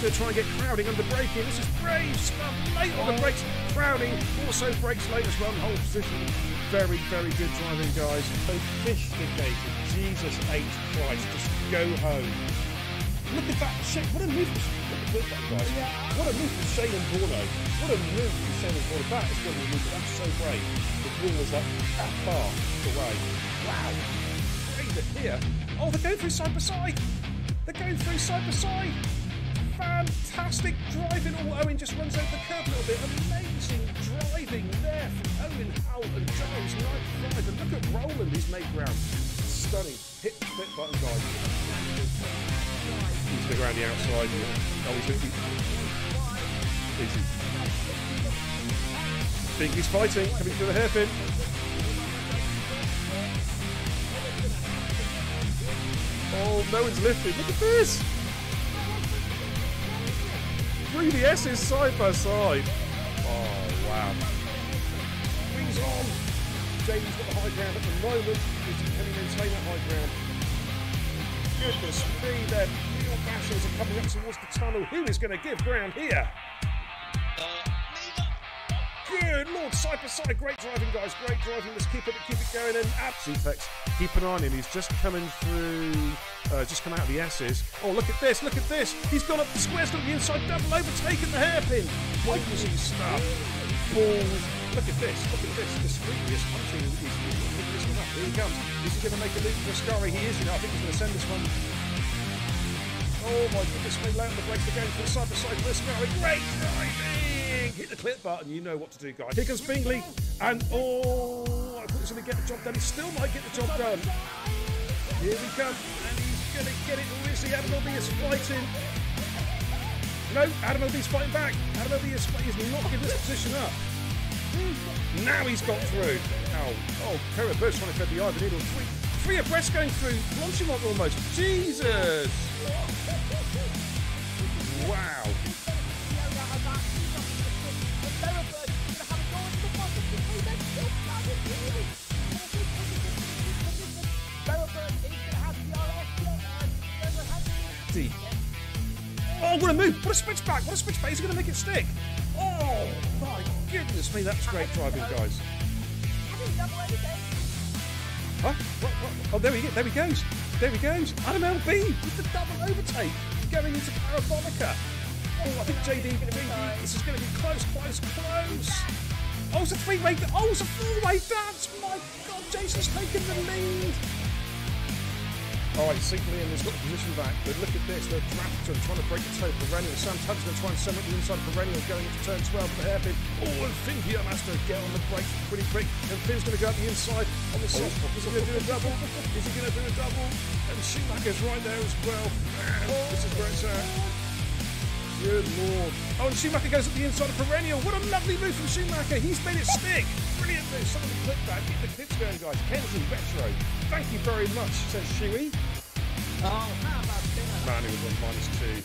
Going to try and get Crowding under braking. This is brave stuff. Late on the brakes. Crowding also brakes late as well. Whole position. Very, very good driving, guys. Sophisticated. Jesus H. Christ. Just go home. Look at that. What a move. Look at that, guys. What a move from Shane and Borno. What a move from Shane and Borno. That is going to be a move. That's so brave. The wall was like that far away. Wow. Brave it here. Oh, they're going through side by side. They're going through side by side. Fantastic driving. Oh, Owen just runs over the curb a little bit. Amazing driving there from Owen, Howell and Giles. Night 5. And look at Roland, he's made ground. Stunning. Hit the flip button, guys. He's going around the outside. Oh, he's looking. Easy. Bingley's fighting, coming through the hairpin. Oh, no one's lifted. Look at this. Through the S's side by side. Oh, wow. Wings on. Jamie's got the high ground at the moment. Can he maintain that high ground? Goodness me, their real bashers are coming up towards the tunnel. Who is going to give ground here? Good Lord, side by side. Great driving, guys. Great driving. Let's keep it going. And Suplex, keep an eye on him. He's just coming through. Just come out of the S's. Oh, look at this, look at this. He's gone up the squares, got the inside double, overtaken the hairpin. Crazy stuff. Balls. Look at this, Discreetly is punching. He's picking this one up. Here he comes. Is he going to make a loop for Ascari? He is, I think he's going to send this one. Oh my goodness, we low on the brakes again for side by side for Ascari. Great driving! Hit the clip button, you know what to do, guys. Here comes Bingley, and oh, I thought he was going to get the job done. He still might get the job done. Here we come, and he's going to get it. Who is he? Adam Elby is fighting. No, Adam Elby's fighting back. Adam Elby is not giving this position up. Now he's got through. Oh, Kara Birch trying to thread the eye of the needle. Three abreast going through. Launching one almost. Jesus! Wow. Oh, what a move! What a switchback! What a switchback! Is he going to make it stick? Oh, my goodness me, that's great driving, guys. Huh? What? Oh, there he goes. There he goes. Adam LB with the double overtake going into Parabolica. Oh, I think JD, this is going to be close. Oh, it's a three-way. Oh, it's a four-way dance. My God, Jason's taking the lead. All right, Sinclair has got the position back, but look at this. They're trying to break the toe. Perennial. Sam Tubbs going to try and sum up the inside of Perennial going into turn 12 for the hairpin. Oh, and Finn Pierre has to get on the brakes pretty quick. And Finn's going to go up the inside on the soft. Is he going to do a double? Is he going to do a double? And Schumacher's right there as well. Man, this is where it's at. Good Lord. Oh, and Schumacher goes up the inside of Perennial. What a lovely move from Schumacher. He's made it stick. Brilliant move. Some of the clip back. Get the clips going, guys. Kenzie Retro. Thank you very much, says Shuey. Oh, how about that? Man, he was on -2.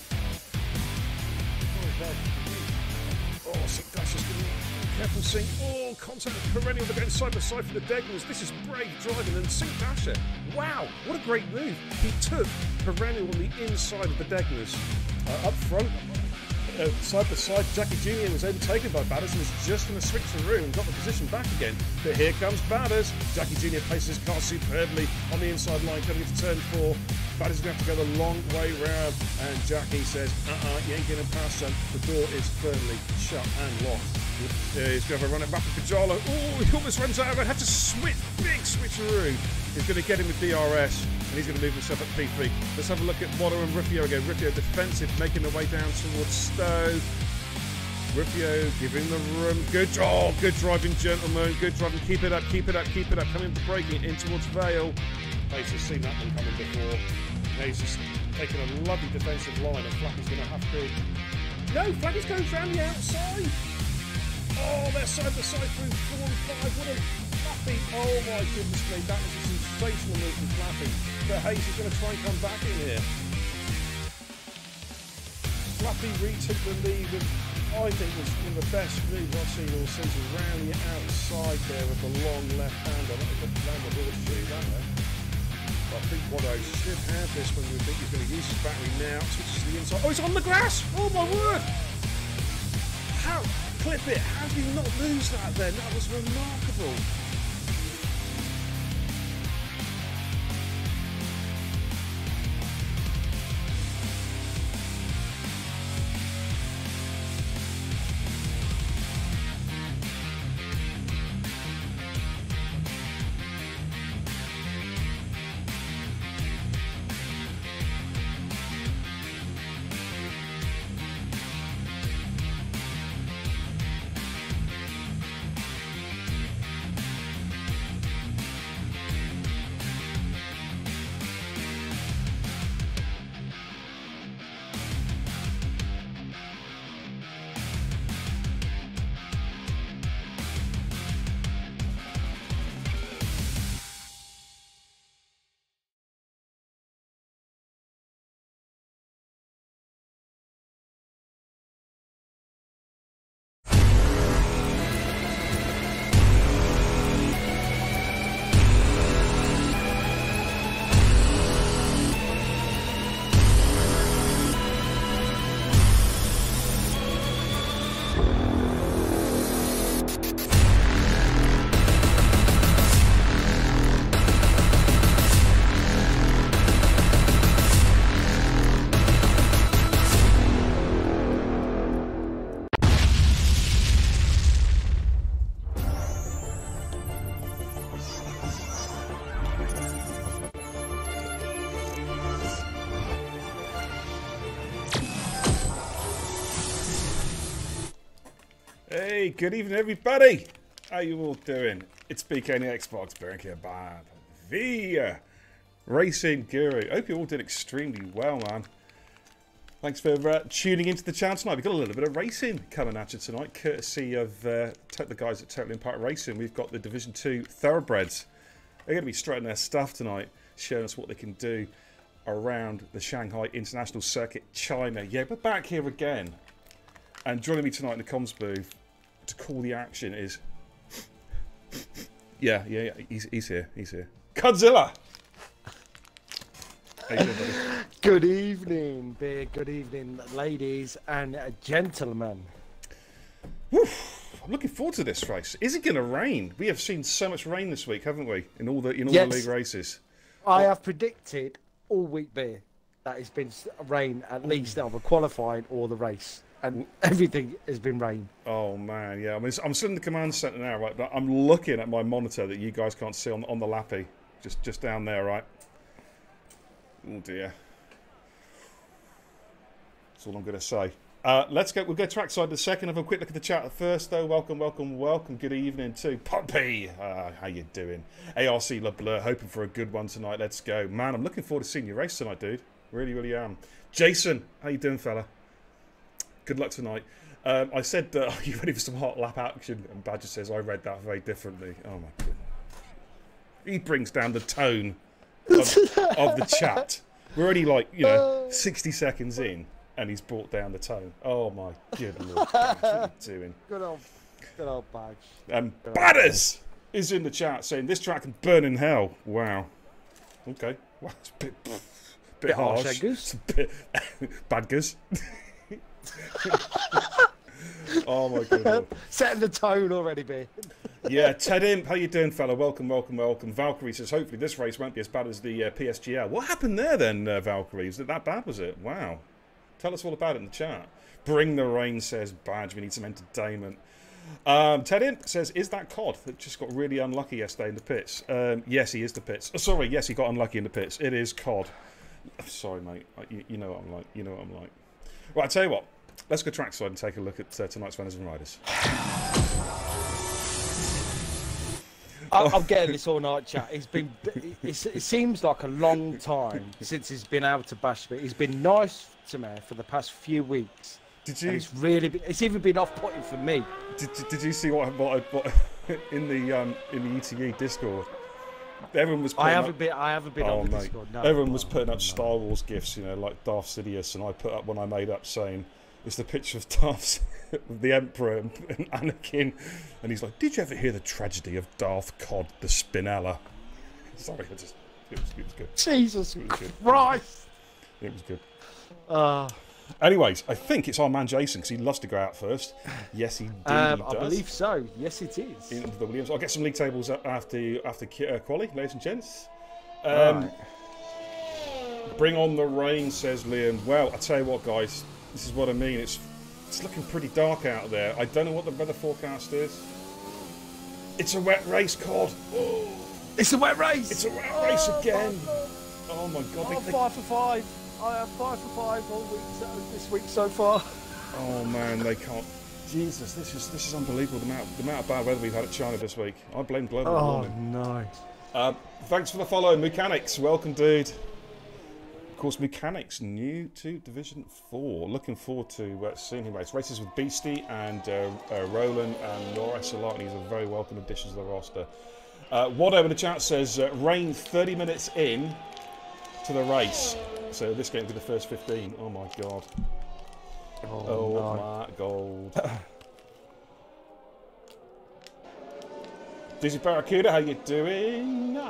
Oh, Sink Dash is going to be careful, Sink. Oh, contact with Perennial. They're going side by side for the Degners. This is brave driving. And Sink Dasher. Wow, what a great move. He took Perennial on the inside of the Degners. Up front. Side by side, Jackie Jr. was overtaken by Batters and was just going to switch through and got the position back again. But here comes Batters. Jackie Jr. places his car superbly on the inside line coming into turn 4. Batters is going to have to go the long way round. And Jackie says, you ain't getting past son. The door is firmly shut and locked. He's going to have a run it back with Pajalo. Oh, he almost runs out of it. Had to switch, big switcheroo. He's going to get him with DRS. And he's going to move himself up P3. Let's have a look at Watto and Rufio again. Rufio defensive, making their way down towards Stowe. Rufio giving the room. Good driving, gentlemen. Good driving. Keep it up. Coming for braking in towards Vale. He's just seen that one coming before. Now he's just taking a lovely defensive line, and Flappy's going to have to. No, Flappy's going round the outside. Oh, they're side by side through 4 and 5. What a Flappy. Oh my goodness me, that was a sensational move from Flappy. But Hayes is going to try and come back in here. Flappy retook the lead with, I think, was one of the best moves I've seen all season. Round the outside there with the long left hand. I don't know if the Lambert horseshoe that way. I think Watto should have this when we think he's going to use his battery now. Switches to the inside. Oh, he's on the grass! Oh my word! How? Clip it. How did he not lose that then? That was remarkable. Hey, good evening, everybody. How you all doing? It's BK and the Xbox, Bernd here, Bob, the Racing Guru. Hope you all did extremely well, man. Thanks for tuning into the channel tonight. We've got a little bit of racing coming at you tonight, courtesy of the guys at Total Impact Racing. We've got the Division 2 Thoroughbreds. They're going to be strutting their stuff tonight, showing us what they can do around the Shanghai International Circuit, China. Yeah, we're back here again. And joining me tonight in the comms booth to call the action is... yeah, he's here. Godzilla! How you doing, buddy? Good evening, big. Good evening, ladies and gentlemen. Woof. I'm looking forward to this race. Is it going to rain? We have seen so much rain this week, haven't we? In all the league races. I have predicted all week, beer, that it's been rain at least either qualifying or the race, and everything has been rain. Oh man, yeah. I mean, I'm sitting in the command centre now, right? But I'm looking at my monitor that you guys can't see on the lappy, just down there, right? Oh dear. That's all I'm going to say. Let's go. We'll go trackside in a second. Have a quick look at the chat at first, though. Welcome. Good evening to Poppy. How you doing? ARC Le Bleu, hoping for a good one tonight. Let's go, man. I'm looking forward to seeing your race tonight, dude. Really am. Jason, how you doing, fella? Good luck tonight. I said, are you ready for some hot lap action? And Badger says, I read that very differently. Oh my goodness. He brings down the tone of the chat. We're already 60 seconds in. And he's brought down the tone. Oh my good lord! What are you doing? Good old Badge. Badders is in the chat saying this track can burn in hell. Wow. Okay. Well, it's a bit harsh. It's a bit badgers. Oh my good lord! Setting the tone already, B. Yeah, Ted Imp, how you doing, fella? Welcome. Valkyrie says hopefully this race won't be as bad as the PSGL. What happened there then, Valkyrie? Was it that bad? Was it? Wow. Tell us all about it in the chat. Bring the rain, says Badge. We need some entertainment. Ted Imp says, is that Cod that just got really unlucky yesterday in the pits? Yes, he is the pits. Oh, sorry, yes, he got unlucky in the pits. It is Cod. Sorry, mate. You know what I'm like. You know what I'm like. Right, I'll tell you what. Let's go trackside and take a look at tonight's runners and riders. I'm getting this all night, chat. It seems like a long time since he's been able to bash me. He's been nice to me for the past few weeks. Did you? It's even been off-putting for me. Did you see what in the ETE Discord? Everyone was. I haven't been on the Discord. No. Everyone was putting up Star Wars gifs, like Darth Sidious, and I put up one I made up saying it's the picture of Darth, the Emperor, and Anakin, and he's like, "Did you ever hear the tragedy of Darth Cod the Spinella?" Sorry, it was good. Jesus Christ! It was good. Anyways, I think it's our man Jason because he loves to go out first. Yes, he does. I believe so. Yes, it is. Into the Williams. I'll get some league tables after quali, ladies and gents. Right. Bring on the rain, says Liam. Well, I tell you what, guys, this is what I mean. It's looking pretty dark out there. I don't know what the weather forecast is. It's a wet race, Cod. Oh. It's a wet race. It's a wet race again. Oh my God. I'm 5 for 5. I have 5 for 5 all week this week so far. Oh man, they can't. Jesus, this is unbelievable. The amount of bad weather we've had at China this week. I blame global warming. No. Thanks for the follow, Mechanics. Welcome, dude. Of course, Mechanics new to Division 4. Looking forward to seeing him race. Races with Beastie and Roland and Norris a lot, and he's a very welcome addition to the roster. Wado in the chat says rain 30 minutes in to the race. So this game will be the first 15. Oh my God. Oh no. My God. Dizzy Barracuda, how you doing?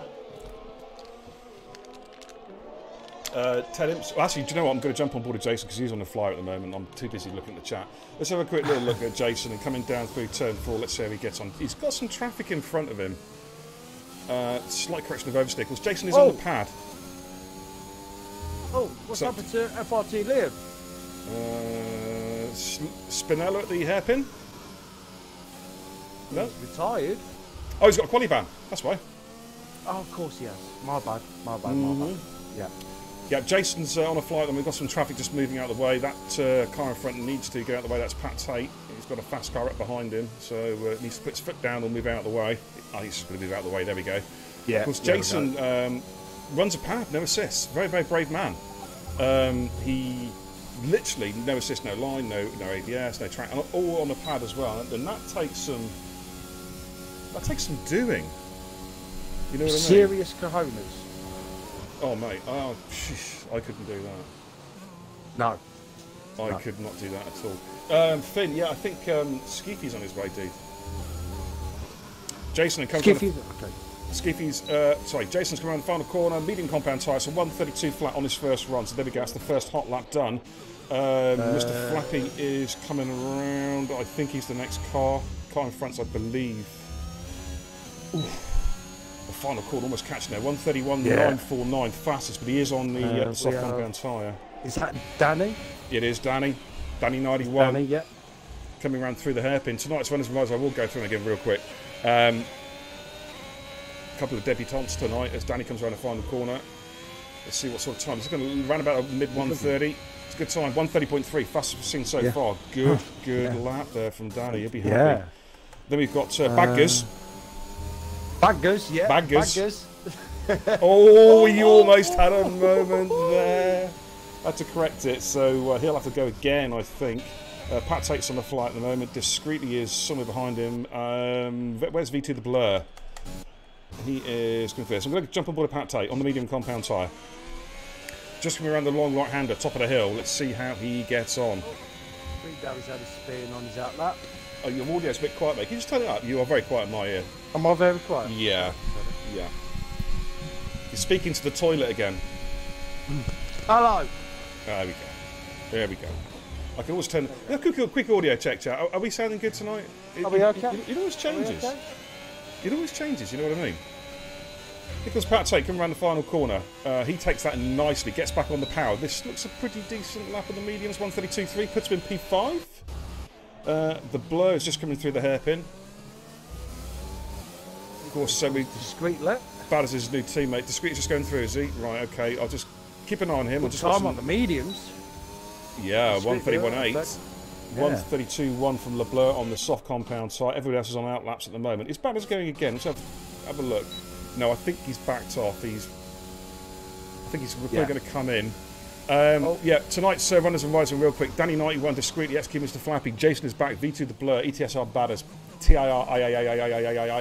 Ted Imps. Well, actually, do you know what? I'm going to jump on board with Jason because he's on the flyer at the moment. I'm too busy looking at the chat. Let's have a quick little look at Jason and coming down through turn 4. Let's see how he gets on. He's got some traffic in front of him. Slight correction of oversteer. Jason is on the pad. Oh, what's happened to FRT Liam? Spinella at the hairpin? No? He's retired. Oh, he's got a quali ban. That's why. Oh, of course he has. My bad. Yeah. Yeah, Jason's on a flight, and we've got some traffic just moving out of the way. That car in front needs to get out of the way. That's Pat Tate. He's got a fast car up behind him, so he needs to put his foot down or move out of the way. Oh, he's just going to move out of the way. There we go. Yeah. Of course, Jason runs a pad, no assists. Very, very brave man. He literally no assist, no line, no ABS, no track, all on the pad as well. And that takes some doing. You know what I mean? Serious cojones. Oh mate, I couldn't do that. No. I could not do that at all. Finn, yeah, I think Skeefy's on his way, dude. Jason and Skiffy, okay. Skiffy's, sorry, Jason's come around the final corner, medium compound tyre, so 132 flat on his first run. So there we go, that's the first hot lap done. Mr. Flappy is coming around. I think he's the next car. Car in front, I believe. Oof. The final corner almost catching there. 131.949 fastest, but he is on the soft compound tyre. Is that Danny? It is Danny. Danny 91. Danny, yeah. Coming around through the hairpin. Tonight's runners and riders, I will go through them again real quick. Couple of debutantes tonight as Danny comes around the final corner. Let's see what sort of time. It's going to run about mid 130. It's a good time. 130.3, fastest we've seen so far. Good lap there from Danny. You'll be happy. Yeah. Then we've got Baggers. Baggers, yeah. Baggers. Oh, you almost had a moment there. Had to correct it, so he'll have to go again, I think. Pat Tate's on the flight at the moment. Discreetly is somewhere behind him. Where's V2 the Blur? He is going first. I'm going to jump on board a Pat Tate on the medium compound tyre. Just coming around the long right-hander, top of the hill. Let's see how he gets on. I think Darry's had a spin on his outlap. Oh, your audio's a bit quiet, mate. Can you just turn it up? You are very quiet in my ear. Am I very quiet? Yeah. Yeah. You're speaking to the toilet again. Hello. There we go. There we go. I can always turn... Yeah, quick audio check, chat. Are we sounding good tonight? Are we okay? It always changes. It always changes, you know what I mean? Nicholas Pat Tate coming around the final corner. He takes that nicely, gets back on the power. This looks a pretty decent lap of the mediums, 132.3, puts him in P5. The Blur is just coming through the hairpin. Of course, so we... Discreet lap. Bad as his new teammate. Discreet just going through, is he? Right, okay, I'll just keep an eye on him. Good time on the mediums. Yeah, 131.8. 132.1 from LeBlanc on the soft compound side. Everybody else is on outlaps at the moment. Is Batters going again? Let's have a look. No, I think he's backed off. I think he's probably going to come in. Yeah, tonight's runners and riders real quick. Danny 91 discreetly execute Mr. Flappy. Jason is back. V2 the Blur. ETSR Batters. TIR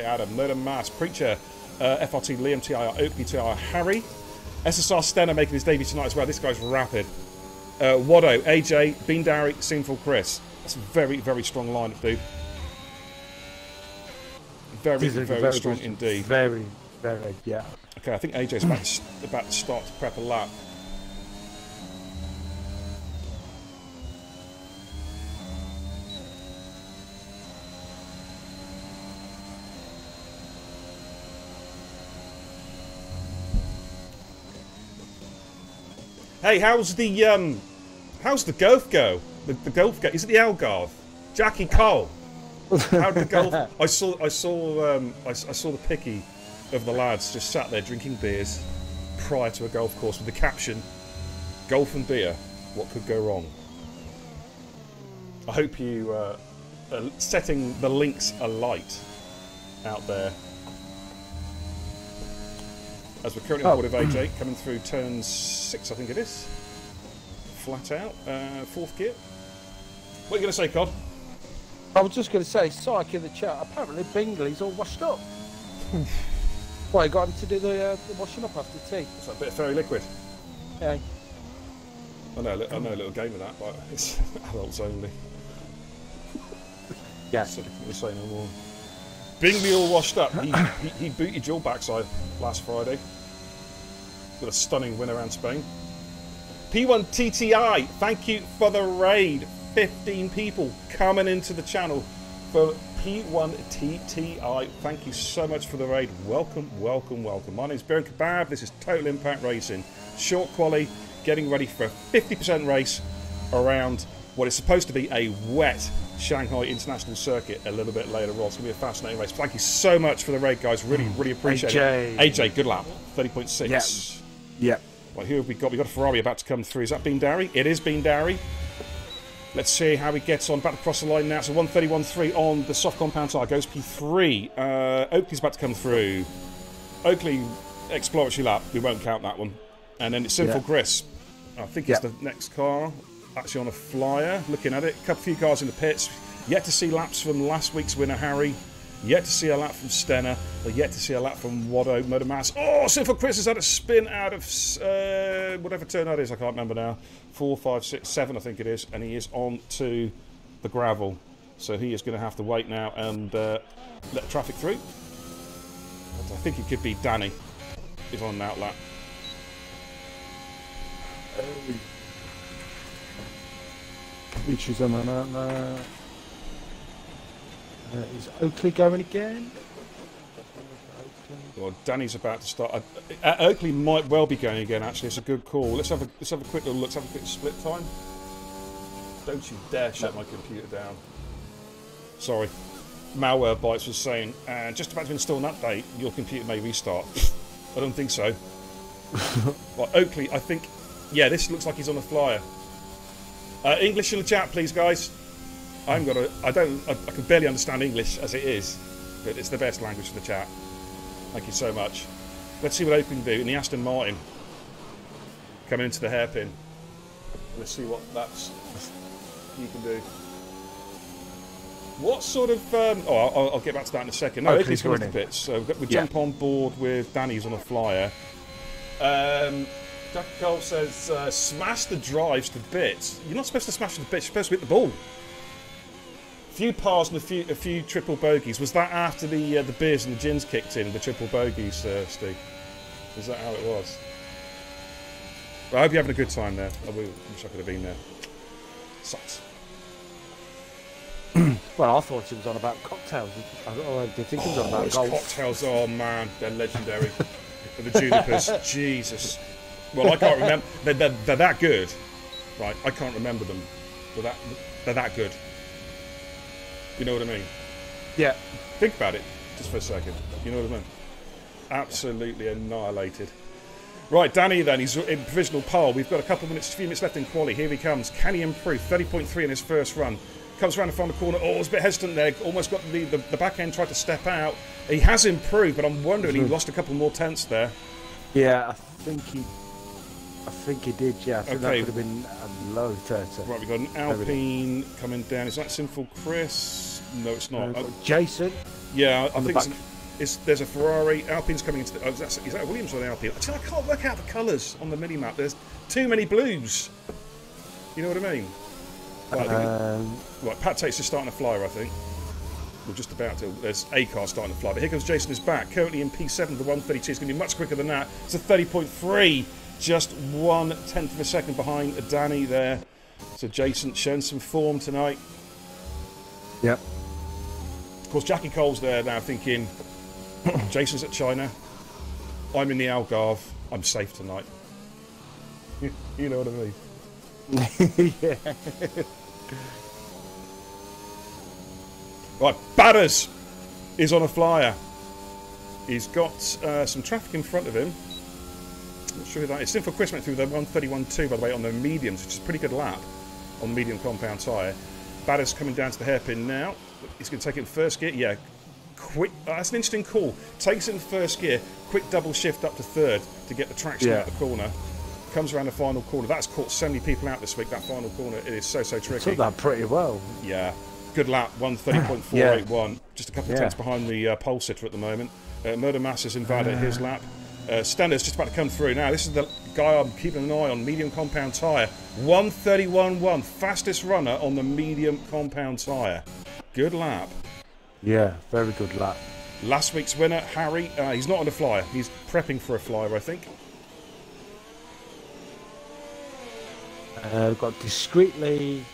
Adam. Murder Mass. Preacher. FRT Liam. TIR Oakley. TIR Harry. SSR Stenner making his debut tonight as well. This guy's rapid. Waddo, AJ, Bean Darry, Sinful Chris. That's a very, very strong lineup, dude. Very, very strong indeed. Very, yeah. Okay, I think AJ's about to start to prep a lap. Hey, how's the golf go? The golf go? Is it the Algarve? Jackie Cole. How did the golf? I saw the picky of the lads just sat there drinking beers prior to a golf course with the caption, "Golf and beer. What could go wrong?" I hope you are setting the links alight out there. As we're currently on board of AJ, coming through turn 6, I think it is. Flat out, 4th gear. What are you going to say, Cod? I was just going to say, Psych in the chat, apparently Bingley's all washed up. Well, you got him to do the washing up after tea. It's like a bit of fairy liquid. Yeah. I know a little game of that, but it's adults only. Yeah. So we'll say no more. Bingley all washed up. He booted your backside last Friday with a stunning win around Spain. P1 TTI, thank you for the raid. 15 people coming into the channel for P1 TTI. Thank you so much for the raid. Welcome, welcome, welcome. My name is Baron Kebab. This is Total Impact Racing. Short quali, getting ready for a 50% race around what is supposed to be a wet Shanghai International Circuit a little bit later on. It's going to be a fascinating race. Thank you so much for the raid, guys. Really, really appreciate it. AJ, good lap. 30.6. Yeah. Well, who have we got? We've got a Ferrari about to come through. Is that Bean Darry? It is Bean Darry. Let's see how he gets on. Back across the line now. So 131.3 on the soft compound tire. Goes P3. Oakley's about to come through. Oakley, exploratory lap. We won't count that one. And then it's Sinful Chris. I think it's the next car. Actually on a flyer. Looking at it. A few cars in the pits. Yet to see laps from last week's winner, Harry. Yet to see a lap from Stenner. Or yet to see a lap from Waddo, Motor Mass. Oh, Sinful Chris has had a spin out of whatever turn that is. I can't remember now. 4, 5, 6, 7 I think it is. And he is on to the gravel. So he is going to have to wait now and let the traffic through. I think it could be Danny if on an outlap. Which is on an outlap. Is Oakley going again? Well, Danny's about to start. Oakley might well be going again. Actually, it's a good call. Let's have a quick little look. Let's have a quick split time. Don't you dare shut my computer down. Sorry. Malware Bytes was saying, just about to install an update, your computer may restart. I don't think so. Well, Oakley, I think, yeah, this looks like he's on a flyer. English in the chat, please, guys. I can barely understand English as it is, but it's the best language for the chat. Thank you so much. Let's see what Oakley can do in the Aston Martin. Coming into the hairpin. Let's see what you can do. What sort of... I'll get back to that in a second. No, Oakley's going to the pits. So we jump on board with Danny's on a flyer. Jack Cole says, smash the drives to bits. You're not supposed to smash the bits, you're supposed to hit the ball. A few pars and a few triple bogeys. Was that after the beers and the gins kicked in, the triple bogeys, Steve? Is that how it was? Well, I hope you're having a good time there. I wish I could have been there. Sucks. Well, I thought it was on about cocktails. I did think it was on about golf. Cocktails, oh man, they're legendary. The Junipers, Jesus. Well, I can't remember. They're that good, right? I can't remember them. They're that good. You know what I mean? Yeah. Think about it, just for a second. You know what I mean? Absolutely annihilated. Right, Danny then, he's in provisional pole. We've got a few minutes left in quali. Here he comes. Can he improve? 30.3 in his first run. Comes around the final corner. Oh, was a bit hesitant there. Almost got the back end, tried to step out. He has improved, but I'm wondering, he lost a couple more tenths there. Yeah, I think he did, yeah. I think that could have been a low 30. Right, we've got an Alpine coming down. Is that Sinful Chris? No, it's not. Jason? Yeah, I think there's a Ferrari. Alpine's coming into the... is that a Williams or an Alpine? Actually, I can't work out the colours on the mini-map. There's too many blues. You know what I mean? Right, Pat Tate's just starting a flyer, I think. We're just about to. There's a car starting to fly. But here comes Jason is back. Currently in P7, the 132. It's going to be much quicker than that. It's a 30.3. Just 1/10 of a second behind Danny there. So Jason showing some form tonight. Yep. Of course, Jackie Cole's there now thinking, Jason's at China. I'm in the Algarve. I'm safe tonight. You know what I mean? Yeah. Right, Batters is on a flyer. He's got some traffic in front of him. Not sure who that is. Sinful Chris went through the 131.2, by the way, on the mediums, which is a pretty good lap on the medium compound tyre. Batters coming down to the hairpin now. He's going to take it in first gear. Yeah, quick. That's an interesting call. Takes it in first gear. Quick double shift up to third to get the traction out the corner. Comes around the final corner. That's caught so many people out this week, that final corner. It is so tricky. Took that pretty well. Yeah. Good lap, 1:30.481. Just a couple of tenths behind the pole sitter at the moment. Murder Mass is invalid his lap. Stender's just about to come through. Now, this is the guy I'm keeping an eye on, medium compound tyre. 1:31.1, fastest runner on the medium compound tyre. Good lap. Yeah, very good lap. Last week's winner, Harry, he's not on a flyer. He's prepping for a flyer, I think. Got discreetly...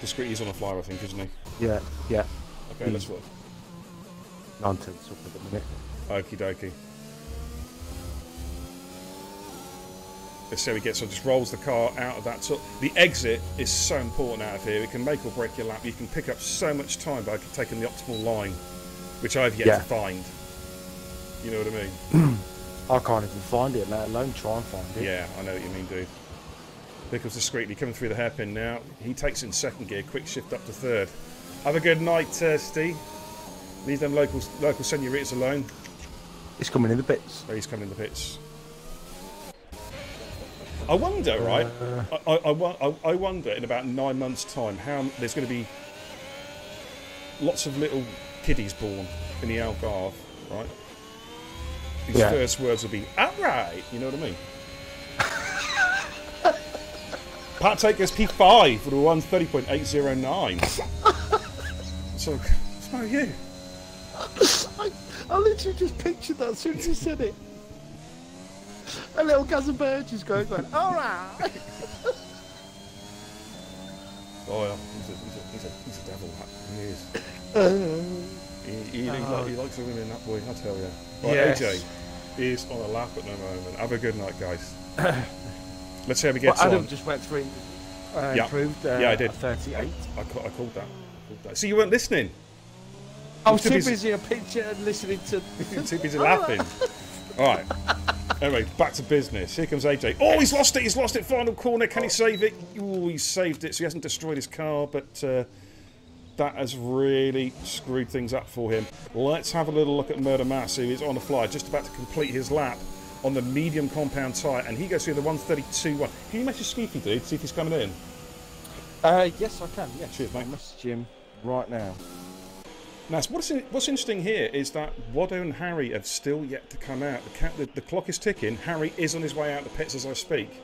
Discreetly, he's on a flyer, I think, isn't he? Yeah. Okay, let's look. 9 tenths up at the minute. Okie dokie. Let's see how he gets on. Just rolls the car out of that. So the exit is so important out of here. It can make or break your lap. You can pick up so much time by taking the optimal line, which I've yet to find. You know what I mean? I can't even find it, let alone try and find it. Yeah, I know what you mean, dude. Pickles discreetly coming through the hairpin now. He takes it in second gear. Quick shift up to third. Have a good night, Steve. Leave them local senoritas alone. He's coming in the pits. Oh, he's coming in the pits. I wonder, right? I wonder in about 9 months' time how there's going to be lots of little kiddies born in the Algarve, right? His first words will be, outright! You know what I mean? Pat Take goes P5 for the 1:30.809. So, what's wrong with you? I literally just pictured that as soon as you said it. A little cousin Burge is going, all right. Oh, yeah. He's a devil. He is. He likes the women, that boy, I tell you. Right, Yes. AJ is on a lap at the moment. Have a good night, guys. Let's see how he gets Adam on. just went through, Yeah. improved. Yeah, I did. 38. I called that. See, you weren't listening. I was too too busy- busy a picture and listening to. You're too busy laughing. All right. Anyway, back to business. Here comes AJ. Oh, he's lost it. He's lost it. Final corner. Can he save it? Oh, he saved it. So he hasn't destroyed his car, but that has really screwed things up for him. Let's have a little look at Murder Mass, who is on the fly, just about to complete his lap on the medium compound tyre, and he goes through the 132.1. Can you message Skeefy, dude? See if he's coming in. Yes, I can. Yes. Cheers, mate. I'll message him right now. Now, what's interesting here is that Waddo and Harry have still yet to come out. The clock is ticking. Harry is on his way out the pits as I speak.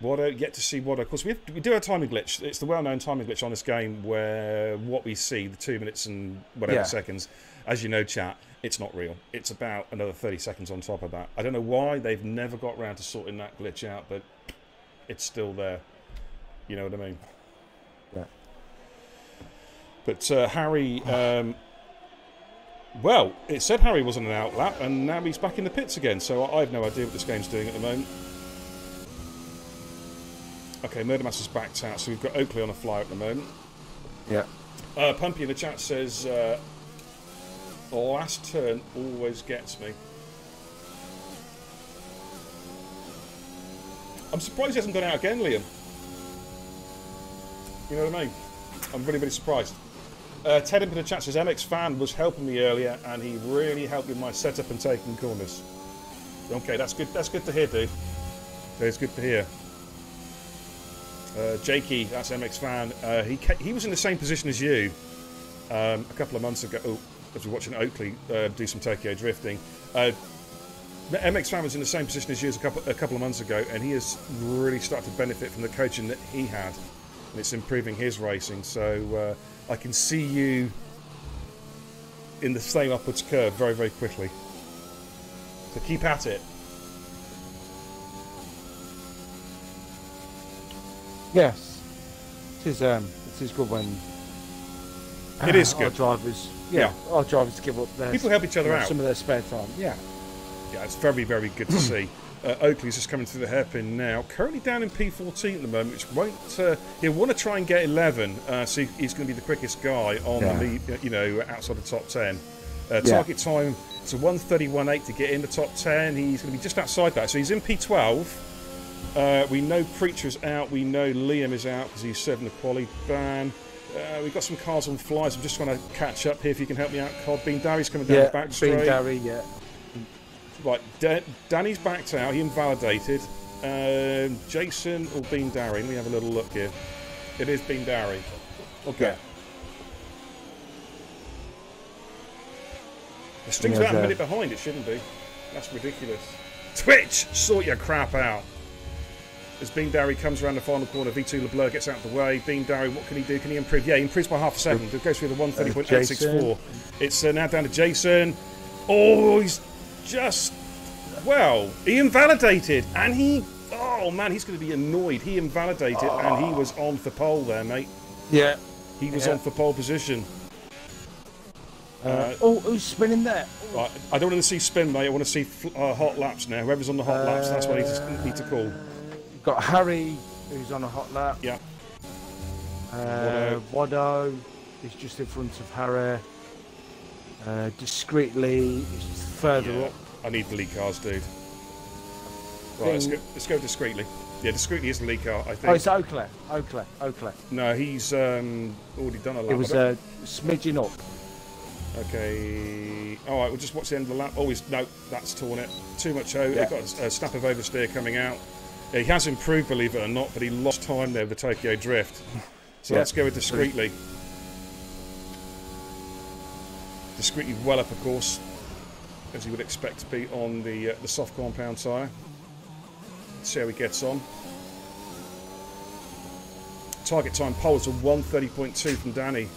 Waddo, yet to see Waddo. Of course, we do a timing glitch. It's the well-known timing glitch on this game where what we see, the 2 minutes and whatever seconds, as you know, chat, it's not real. It's about another 30 seconds on top of that. I don't know why they've never got round to sorting that glitch out, but it's still there. You know what I mean? Yeah. But Harry, well, it said Harry was on an outlap, and now he's back in the pits again. So I have no idea what this game's doing at the moment. Okay, Murder Master's backed out, so we've got Oakley on a fly at the moment. Yeah. Pumpy in the chat says, last turn always gets me. I'm surprised he hasn't gone out again, Liam. You know what I mean? I'm really, really surprised. Ted in the chat says, MX Fan was helping me earlier, and he really helped with my setup and taking corners. Okay, that's good. That's good to hear, dude. It's good to hear. Jakey, that's MX Fan. He was in the same position as you a couple of months ago. Oh, as we're watching Oakley do some Tokyo drifting. MX Fan was in the same position as you a couple of months ago, and he has really started to benefit from the coaching that he had, and it's improving his racing. So I can see you in the same upwards curve very, very quickly. So keep at it. Yes. It is good when It is our good. drivers, Yeah. our drivers give up their People help each other out. some of their spare time. Yeah. Yeah, it's very, very good to see. Oakley's just coming through the hairpin now. Currently down in P14 at the moment, which won't... he'll want to try and get 11, so he's going to be the quickest guy on the, outside the top 10. Target time, it's a 1:31.8 to get in the top 10. He's going to be just outside that. So he's in P12. We know Preacher's out. We know Liam is out because he's serving the quali ban. We've got some cars on flies. I'm just trying to catch up here if you can help me out, Cod. Bean Darry's coming down the back straight. Bean Darry, yeah. Right, Danny's backed out. He invalidated. Jason or Bean Darry? Let me have a little look here. It is Bean Darry. Okay. Yeah. The string's about a minute behind. It shouldn't be. That's ridiculous. Twitch, sort your crap out. As Bean Darry comes around the final corner, V2 LeBlur gets out of the way. Bean Darry, what can he do? Can he improve? Yeah, he improves by half a second. It goes through the 1:30.864. It's now down to Jason. Oh, he's just... Well, he invalidated. And he... Oh, man, he's going to be annoyed. He invalidated and he was on for pole there, mate. Yeah. He was on for pole position. Who's spinning there? Right, I don't want to see spin, mate. I want to see hot laps now. Whoever's on the hot laps, that's what I need to call. You've got Harry, who's on a hot lap. Yeah. Waddo is just in front of Harry. Discreetly is further up. I need the lead cars, dude. Right, let's go discreetly. Yeah, discreetly is the lead car, I think. Oh, it's Oakley. No, he's already done a lap. It was smidging up. Okay. All right, we'll just watch the end of the lap. Oh, no, that's torn it. Too much. Got a snap of oversteer coming out. He has improved, believe it or not, but he lost time there with the Tokyo Drift. So let's go with discreetly. Discreetly well up, of course, as you would expect to be on the soft compound tyre. Let's see how he gets on. Target time pole is a 1:30.2 from Danny.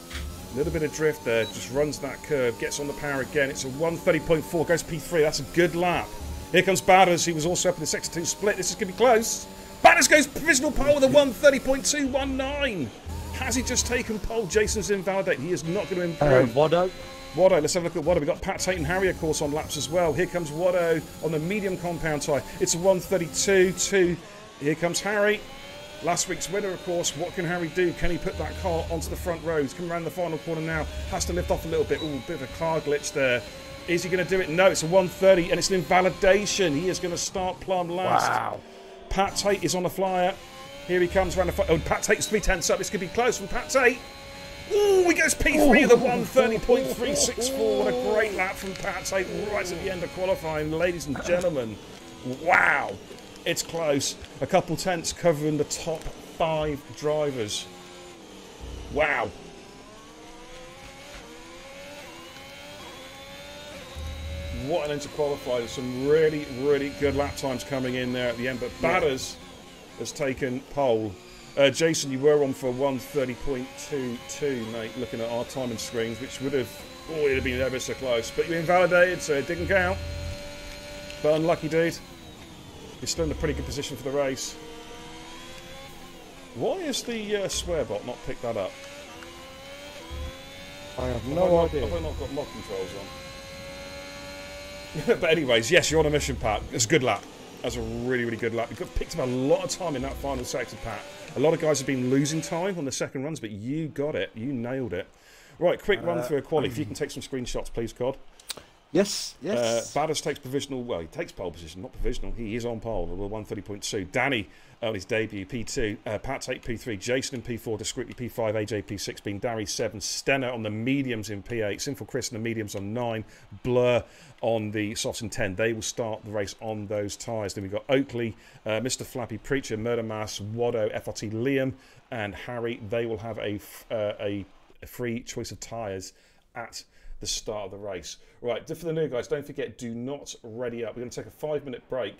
A little bit of drift there, just runs that curve, gets on the power again. It's a 130.4, goes P3. That's a good lap. Here comes Badders, he was also up in the Sector 2 split. This is going to be close. Badders goes provisional pole with a 130.219. Has he just taken pole? Jason's invalidated. He is not going to improve. Wado, let's have a look at Wado. We've got Pat Tate and Harry, of course, on laps as well. Here comes Wado on the medium compound tyre. It's a 132.2. Here comes Harry. Last week's winner, of course. What can Harry do? Can he put that car onto the front row? He's coming around the final corner now. Has to lift off a little bit. Ooh, bit of a car glitch there. Is he going to do it? No, it's a 130, and it's an invalidation. He is going to start plumb last. wow. Pat Tate is on the flyer. Here he comes around the... Oh, Pat Tate's 3/10 up. This could be close from Pat Tate. Ooh, he goes P3 with a 130.364. What a great lap from Pat Tate right at the end of qualifying, ladies and gentlemen. Wow. It's close. A couple tenths covering the top 5 drivers. Wow. What an end to qualify. There's some really, really good lap times coming in there at the end. But Badders has taken pole. Jason, you were on for 130.22, mate, looking at our timing screens, which would have, it'd have been ever so close. But you invalidated, so it didn't count. But unlucky, dude. You're still in a pretty good position for the race. Why is the swear bot not picked that up? I have no idea. Have I not got mod controls on? But anyways, yes, you're on a mission, Pat. It's a good lap. That's a really, really good lap. You picked up a lot of time in that final sector, Pat. A lot of guys have been losing time on the second runs, but you got it. You nailed it. Right, quick run through a quali. If you can take some screenshots, please, Cod. Yes. Badders takes provisional. Well, he takes pole position, not provisional. He is on pole with 130.2. Danny on his debut, P2. Pat Tate, P3. Jason in P4. Discreetly P5. AJ P16. Darry 7. Stenner on the mediums in P8. Sinful Chris on the mediums on 9. Blur on the softs in 10. They will start the race on those tyres. Then we've got Oakley, Mr. Flappy Preacher, Murder Mass, Wado, FRT Liam, and Harry. They will have a free choice of tyres at the start of the race. Right, for the new guys, don't forget, do not ready up. We're going to take a 5-minute break,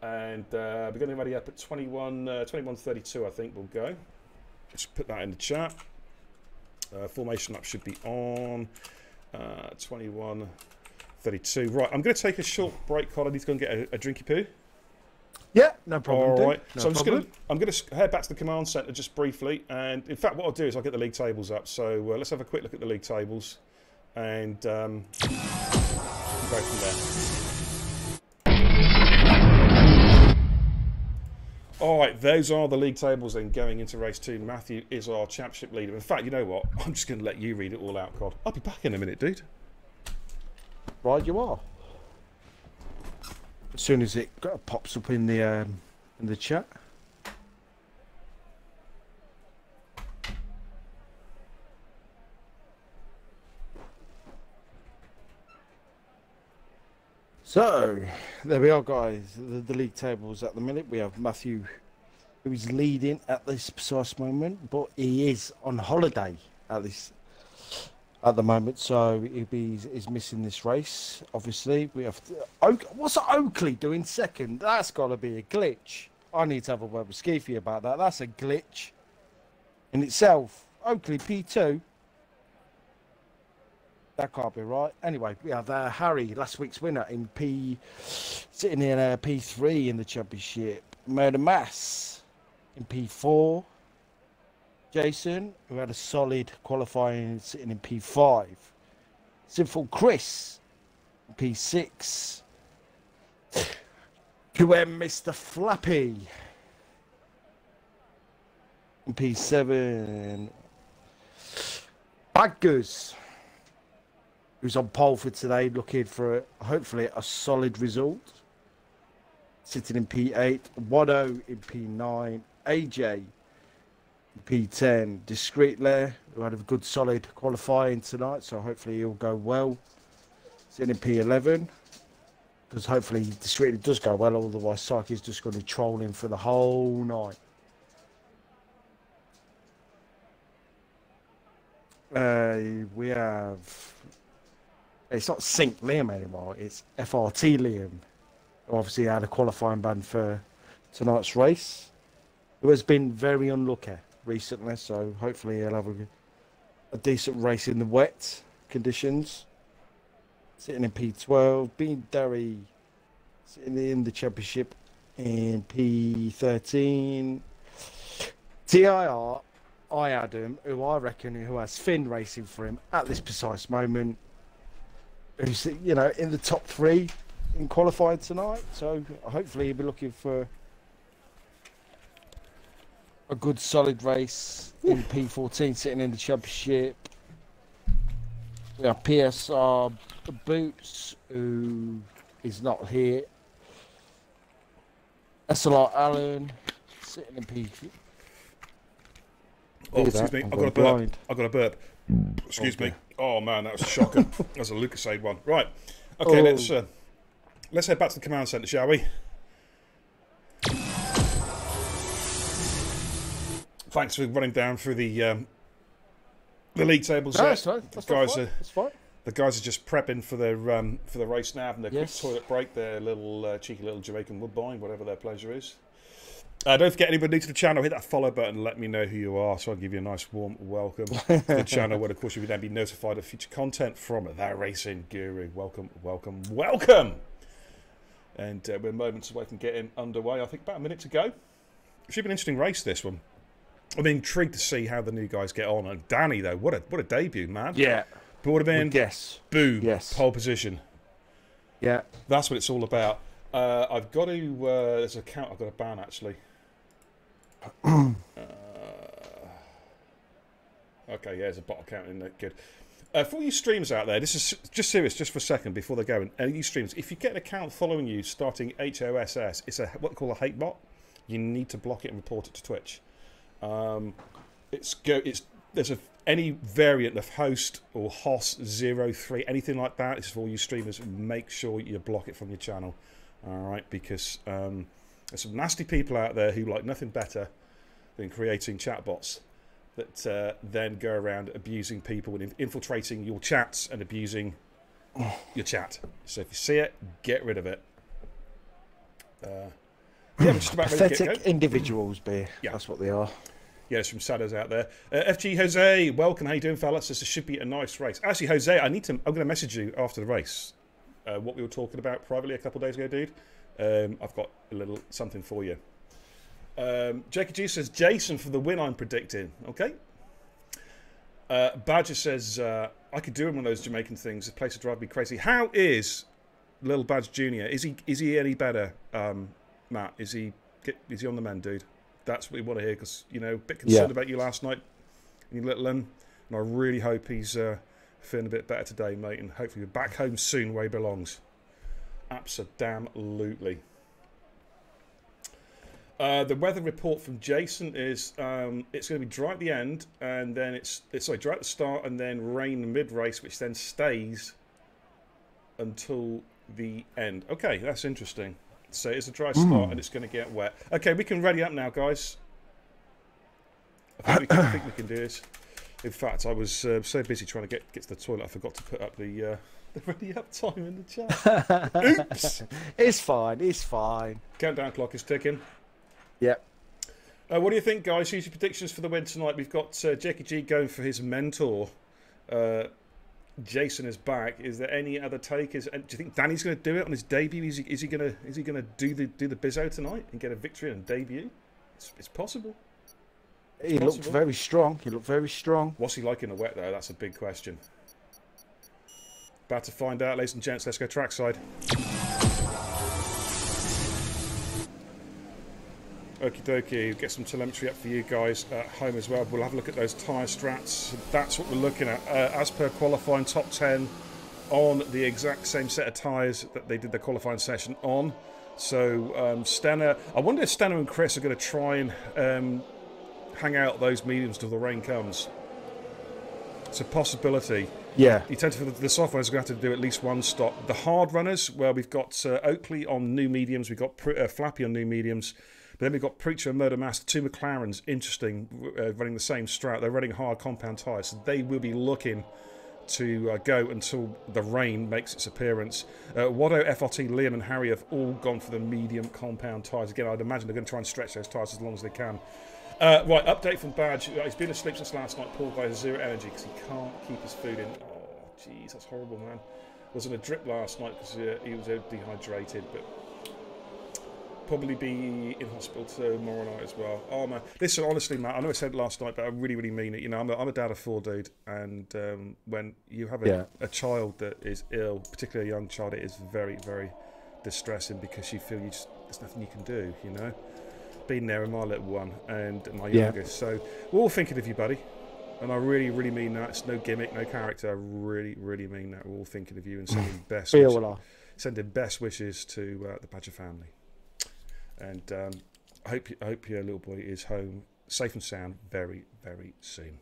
and we're going to ready up at 21:32, I think we'll go. Let's put that in the chat. Formation lap should be on 21:32. Right, I'm going to take a short break, Colin. I need to go and get a drinky poo. Yeah, no problem. All right. No so problem. I'm going to head back to the command centre just briefly, and in fact, what I'll do is I'll get the league tables up. So let's have a quick look at the league tables, and go from there. All right, those are the league tables then going into race 2. Matthew is our championship leader. In fact, you know what? I'm just going to let you read it all out, Cod. I'll be back in a minute, dude. Right, you are. As soon as it pops up in the chat. So, there we are, guys. The league tables at the minute. We have Matthew, who is leading at this precise moment, but he is on holiday at the moment, so he's missing this race. Obviously, we have what's Oakley doing second? That's got to be a glitch. I need to have a word with Skeefy about that. That's a glitch in itself. Oakley P2. That can't be right. Anyway, we have Harry, last week's winner, sitting in P3 in the championship. Murder Mass in P4. Jason, who had a solid qualifying, sitting in P5. Sinful Chris, P6. QM Mr. Flappy, in P7. Baggers, who's on pole for today, looking for hopefully a solid result, sitting in P8. Wado in P9. AJ P10. Discreetly, who had a good solid qualifying tonight, so hopefully he'll go well, sitting in P11, because hopefully Discreetly does go well, otherwise Psyche's just going to troll him for the whole night. We have, it's not Sync Liam anymore, it's FRT Liam, who obviously had a qualifying ban for tonight's race, who has been very unlucky recently, so hopefully he'll have a decent race in the wet conditions. Sitting in P12, being Derry sitting in the championship in P13. TIR, I had him, who I reckon who has Finn racing for him at this precise moment. Who's, you know, in the top 3 in qualified tonight. So hopefully he'll be looking for a good solid race in P14, sitting in the championship. We have PSR Boots, who is not here. SLR Allen, sitting in P. Oh, excuse me, I've got a burp. I've got a burp. Excuse me. Oh man, that was a shocker. That was a Lucasade one. Right. Okay, let's head back to the command centre, shall we? Thanks for running down through the league tables. No, that's fine. That's fine. The guys are just prepping for their race now, and their quick toilet break, their little cheeky little Jamaican Woodbine, whatever their pleasure is. Don't forget, anybody new to the channel, hit that follow button and let me know who you are, so I'll give you a nice warm welcome to the channel, where of course you will then be notified of future content from the Racing Guru. Welcome, welcome, welcome! And we're moments away from getting underway. I think about a minute to go. It should be an interesting race, this one. I'm intrigued to see how the new guys get on. And Danny, though, what a debut, man. Yeah. Brought him in. Yes. Boom. Yes. Pole position. Yeah. That's what it's all about. I've got to... there's an account I've got to ban, actually. Okay, yeah, there's a bot account in there. Good. For all you streamers out there, this is just serious, just for a second before they go. And you streamers, if you get an account following you starting HOSS, it's what they call a hate bot. You need to block it and report it to Twitch. There's any variant of host or HOS03, anything like that. It's for all you streamers. Make sure you block it from your channel. All right, because there's some nasty people out there who like nothing better than creating chatbots that then go around abusing people and infiltrating your chats and abusing your chat. So if you see it, get rid of it. Yeah, we're just about ready to get going. Pathetic individuals, Beer. Yeah. That's what they are. Yeah, there's some sadders out there. FG Jose, welcome. How you doing, fellas? This should be a nice race. Actually, Jose, I'm going to message you after the race. What we were talking about privately a couple of days ago, dude. I've got a little something for you. Jakey G says Jason for the win. I'm predicting. Okay. Badger says I could do him one of those Jamaican things. The place to drive me crazy. How is Little Badge Junior? Is he any better, Matt? Is he on the mend, dude? That's what we want to hear, because a bit concerned about you last night in your little one, and I really hope he's feeling a bit better today, mate, and hopefully we're back home soon where he belongs. Absolutely. The weather report from Jason is it's going to be dry at the end, and then it's dry at the start, and then rain mid-race, which then stays until the end. Okay, that's interesting. So it's a dry start, and it's going to get wet. Okay, we can ready up now, guys. I think we can do this. In fact, I was so busy trying to get to the toilet, I forgot to put up the ready up time in the chat. Oops. It's fine. It's fine. Countdown clock is ticking. Yep. What do you think, guys? Who's your predictions for the win tonight? We've got Jackie G going for his mentor. Jason is back. Is there any other takers? And do you think Danny's going to do it on his debut? Is he going to do the bizzo tonight and get a victory on debut? It's possible. He looked very strong. What's he like in the wet, though? That's a big question. About to find out, ladies and gents. Let's go trackside. Okie dokie, get some telemetry up for you guys at home as well. We'll have a look at those tyre strats. That's what we're looking at. As per qualifying, top 10 on the exact same set of tyres that they did the qualifying session on. So Stenner, I wonder if Stenner and Chris are going to try and hang out those mediums till the rain comes. It's a possibility. Yeah. You tend to, the soft runners are going to have to do at least one stop. The hard runners, well, we've got Oakley on new mediums, we've got Flappy on new mediums. But then we've got Preacher and Murder Master, two McLarens, interesting, running the same strat. They're running hard compound tyres, so they will be looking to go until the rain makes its appearance. Watto, FRT, Liam and Harry have all gone for the medium compound tyres. Again, I'd imagine they're going to try and stretch those tyres as long as they can. Right, update from Badge. He's been asleep since last night. Poor guy has 0 energy because he can't keep his food in. Oh, jeez, that's horrible, man. Was on a drip last night because he was dehydrated, but probably be in hospital tomorrow night as well. Oh man, listen, honestly, Matt, I know I said it last night, but I really, really mean it. You know, I'm a dad of 4, dude, and when you have a child that is ill, particularly a young child, it is very, very distressing because you feel there's nothing you can do. You know, been there with my little one and my youngest, so we're all thinking of you, buddy. And I really, really mean that. It's no gimmick, no character. I really, really mean that. We're all thinking of you and sending best wishes to the Badger family. And I hope your little boy is home safe and sound very, very soon.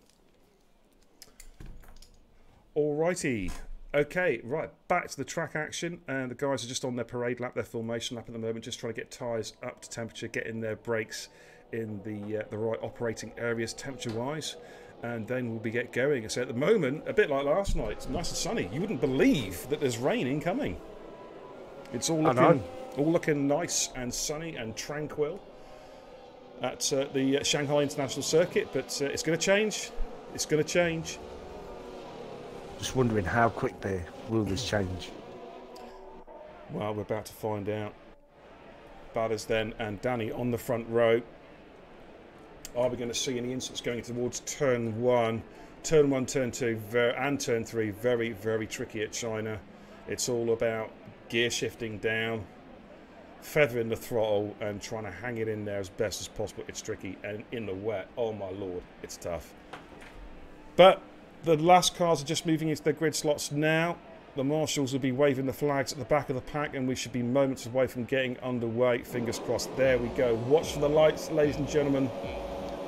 Alrighty. Okay, right, back to the track action. And the guys are just on their parade lap, their formation lap at the moment, just trying to get tyres up to temperature, getting their brakes in the right operating areas temperature-wise. And then we'll be get going. So at the moment, a bit like last night, it's nice and sunny. You wouldn't believe that there's rain incoming. It's all looking nice and sunny and tranquil at the Shanghai International Circuit, but it's going to change. It's going to change. Just wondering how quick will this change? Well, we're about to find out. Butters then and Danny on the front row. Are we going to see any incidents going towards turn 1? Turn 1, turn 2, and turn 3, very, very tricky at China. It's all about gear shifting down, feathering the throttle, and trying to hang it in there as best as possible. It's tricky, and in the wet, oh my lord, it's tough. But the last cars are just moving into their grid slots now. The marshals will be waving the flags at the back of the pack, and we should be moments away from getting underway. Fingers crossed. There we go. Watch for the lights, ladies and gentlemen.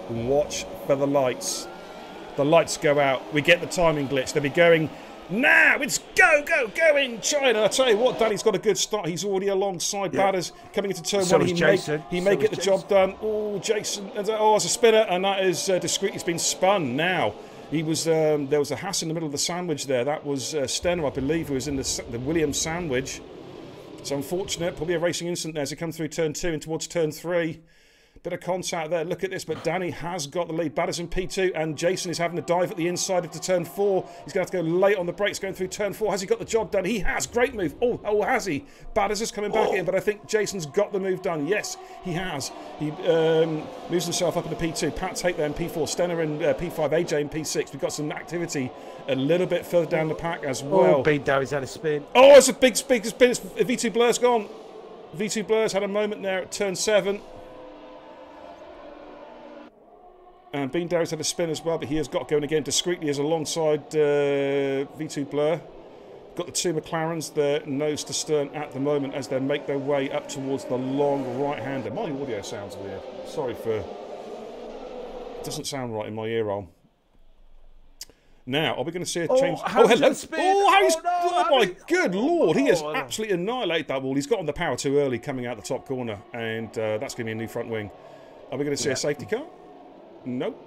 Watch for the lights. The lights go out. We get the timing glitch. They'll be going now. It's go, go, go in China. I tell you what, Danny's got a good start. He's already alongside Batters coming into turn 1. He may get the job done. Oh, Jason. Oh, it's a spinner, and that is discreet. He's been spun now. He was there was a Haas in the middle of the sandwich there. That was Stenner, I believe, who was in the Williams sandwich. It's unfortunate. Probably a racing incident there as he comes through turn 2 and towards turn 3. Bit of contact there. Look at this, but Danny has got the lead. Batters in P2, and Jason is having a dive at the inside into turn 4. He's going to have to go late on the brakes going through turn 4. Has he got the job done? He has. Great move. Oh, has he? Batters is coming back in, but I think Jason's got the move done. Yes, he has. He moves himself up into P2. Pat Tate there in P4. Stenner in P5. AJ in P6. We've got some activity a little bit further down the pack as well. Oh, Bean Dowy's had a spin. Oh, it's a big spin. V2 Blur's gone. V2 Blur's had a moment there at turn 7. And Bean Darius had a spin as well, but he has got going again discreetly as alongside V2 Blur. Got the 2 McLarens there, nose to stern at the moment as they make their way up towards the long right-hander. My audio sounds weird. Sorry for... It doesn't sound right in my ear roll. Now, are we going to see a change? Oh, hello. Oh, my good lord. He has absolutely annihilated that wall. He's got on the power too early coming out the top corner, and that's going to be a new front wing. Are we going to see a safety car? Nope.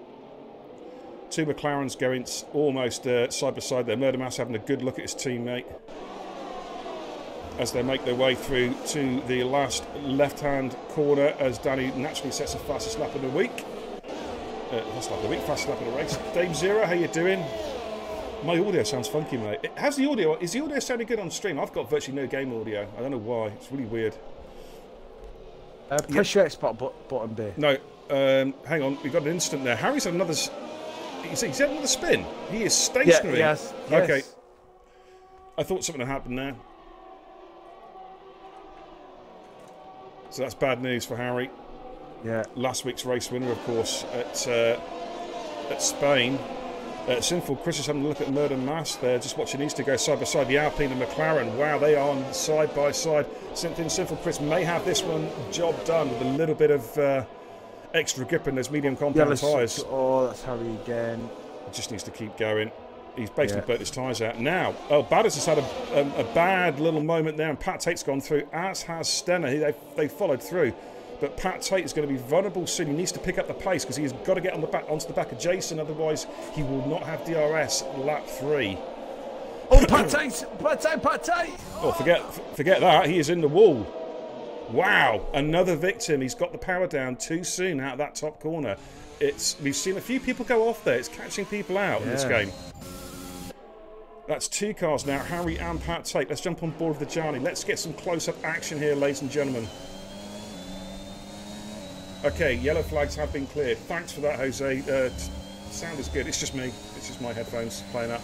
2 McLarens going almost side by side there. Murdermass having a good look at his teammate as they make their way through to the last left-hand corner as Danny naturally sets the fastest lap of the week. Fastest lap of the race. Dave Zero, how you doing? My audio sounds funky, mate. Is the audio sounding good on stream? I've got virtually no game audio. I don't know why. It's really weird. Press your X button there. No. Hang on, we've got an instant there. Harry's had another... He's had another spin. He is stationary. Yes. Okay. I thought something had happened there. So that's bad news for Harry. Yeah. Last week's race winner, of course, at Spain. Sinful Chris is having a look at Murder Mass there, just watching these two go side by side. The Alpine and McLaren. Wow, they are on side by side. Sinful Chris may have this one job done with a little bit of... extra grip in those medium compound tyres. Oh, that's Harry again. He just needs to keep going. He's basically burnt his tyres out. Now, Badders has had a bad little moment there, and Pat Tate's gone through, as has Stenner. They followed through. But Pat Tate is going to be vulnerable soon. He needs to pick up the pace because he has got to get onto the back of Jason, otherwise he will not have DRS lap 3. Oh, Pat Tate! Oh, forget that. He is in the wall. Wow, another victim. He's got the power down too soon out of that top corner. we've seen a few people go off there. It's catching people out in this game. That's 2 cars now, Harry and Pat Tate. Let's jump on board with the Gianni. Let's get some close-up action here, ladies and gentlemen. Okay, yellow flags have been cleared. Thanks for that, Jose. Sound is good. It's just me. It's just my headphones playing up.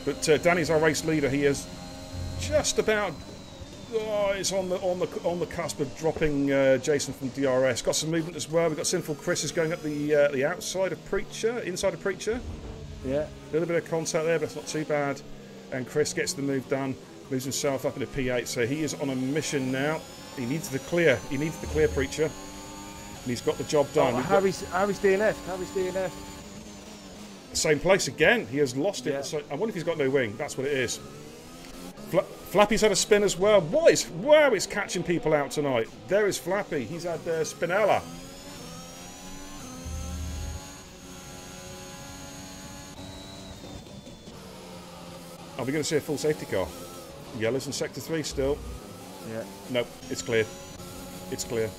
But Danny's our race leader. He is just about. Oh, it's on the cusp of dropping Jason from DRS. Got some movement as well. We've got Sinful Chris is going up the outside of Preacher, inside of Preacher. Yeah. A little bit of contact there, but it's not too bad. And Chris gets the move done, moves himself up into P8. So he is on a mission now. He needs the clear. He needs the clear, Preacher. And he's got the job done. Oh, Harry's DNF. Harry's DNF. Same place again. He has lost it. Yeah. So I wonder if he's got no wing. That's what it is. Flappy's had a spin as well. Wow, it's catching people out tonight. There is Flappy. He's had Spinella. Are we going to see a full safety car? Yellow's in Sector 3 still. Yeah. Nope, it's clear. It's clear.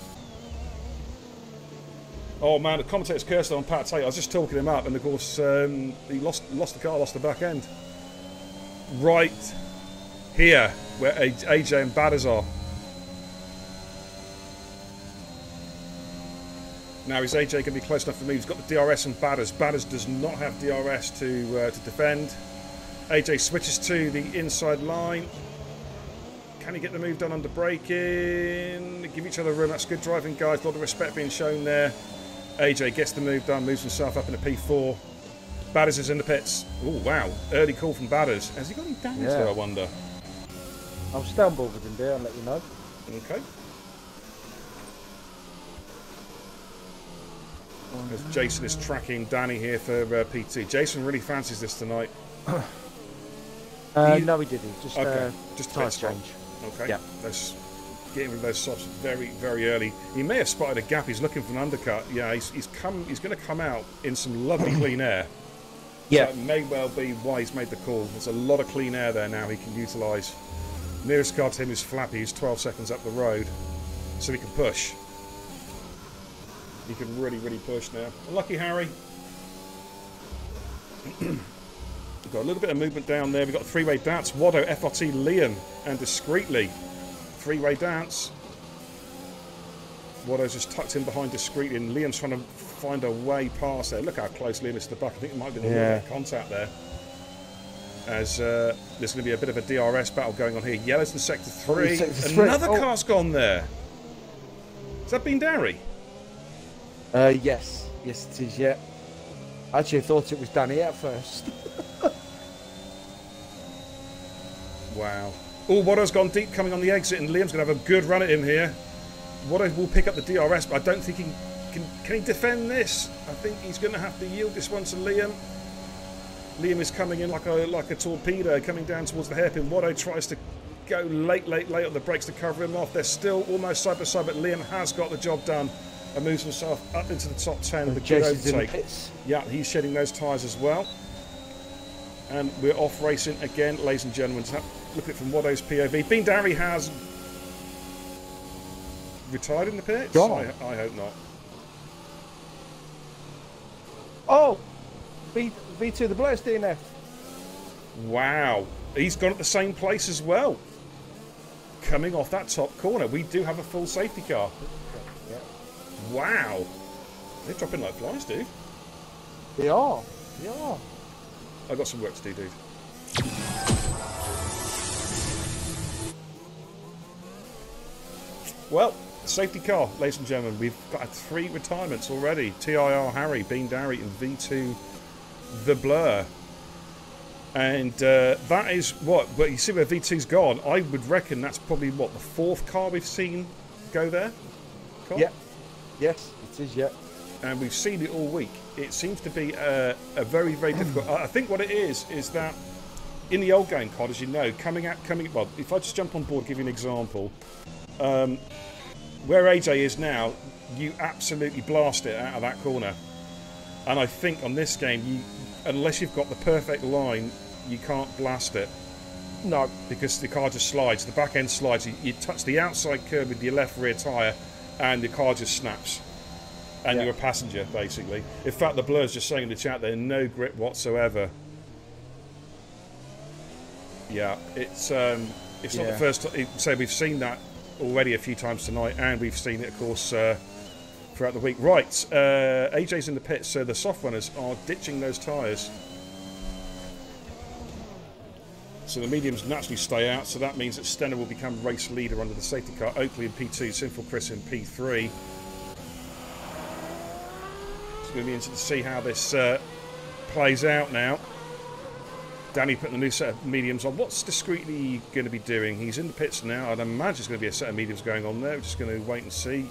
Oh man, the commentator's cursed on Pat Tate. I was just talking him up, and of course he lost the car, lost the back end. Right here, where AJ and Badders are. Now is AJ going to be close enough for me? He's got the DRS and Badders. Badders does not have DRS to defend. AJ switches to the inside line. Can he get the move done under braking? Give each other room. That's good driving, guys. A lot of respect being shown there. AJ gets the move done, moves himself up into P4. Badders is in the pits. Oh, wow. Early call from Badders. Has he got any damage there, I wonder? I'll stay on board with him there and let you know. Okay. As Jason is tracking Danny here for PT. Jason really fancies this tonight. No, he didn't. Just tyre change. Okay. Yeah. Let's get him with those softs very, very early. He may have spotted a gap. He's looking for an undercut. Yeah, he's going to come out in some lovely clean air. Yeah. So it may well be why he's made the call. There's a lot of clean air there now he can utilise. Nearest car to him is Flappy. He's 12 seconds up the road, so he can push. He can really, really push now. Lucky Harry. We've got a little bit of movement down there. We've got a three-way dance. Waddo, FRT, Liam, and Discreetly. Three-way dance. Waddo's just tucked in behind Discreetly, and Liam's trying to find a way past there. Look how close Liam is to the back. I think it might have been a little bit of contact there. As there's going to be a bit of a DRS battle going on here. Yellow's in Sector 3. Another car's gone there. Has that been Derry? Yes. Yes, it is, yeah. I actually thought it was Danny at first. Wow. Oh, Waddo's gone deep coming on the exit, and Liam's going to have a good run at him here. Waddo will pick up the DRS, but I don't think he can he defend this? I think he's going to have to yield this one to Liam. Liam is coming in like a torpedo, coming down towards the hairpin. Waddo tries to go late on the brakes to cover him off. They're still almost side by side, but Liam has got the job done and moves himself up into the top 10. The good overtake. Yeah, he's shedding those tyres as well. And we're off racing again, ladies and gentlemen. So look at it from Waddo's POV. Bean Darry has retired in the pits? I hope not. Oh! V2, the Blair's DNF. Wow. He's gone at the same place as well. Coming off that top corner. We do have a full safety car. Yeah. Wow. They're dropping like flies, dude. They are. They are. I've got some work to do, dude. Well, safety car, ladies and gentlemen. We've got 3 retirements already. TIR Harry, Bean Darry, and V2 The Blur. And that is what, but you see where V2's gone. I would reckon that's probably what, the 4th car we've seen go there? Yeah. Yes, it is, yeah. And we've seen it all week. It seems to be a very, very difficult. I think what it is that in the old game, COD, as you know, well, if I just jump on board, give you an example. Where AJ is now, you absolutely blast it out of that corner. And I think on this game, unless you've got the perfect line, you can't blast it. No. Because the car just slides, the back end slides. You touch the outside curb with your left rear tyre, and the car just snaps. And you're a passenger, basically. In fact, the Blur's just saying in the chat there, no grip whatsoever. Yeah, it's not the first time. So we've seen that already a few times tonight, and we've seen it, of course, throughout the week. Right, AJ's in the pits, so the soft runners are ditching those tyres. So the mediums naturally stay out, so that means that Stenner will become race leader under the safety car. Oakley in P2, Sinful Chris in P3. It's going to be interesting to see how this plays out now. Danny putting the new set of mediums on. What's Discreetly going to be doing? He's in the pits now. I'd imagine there's going to be a set of mediums going on there. We're just going to wait and see.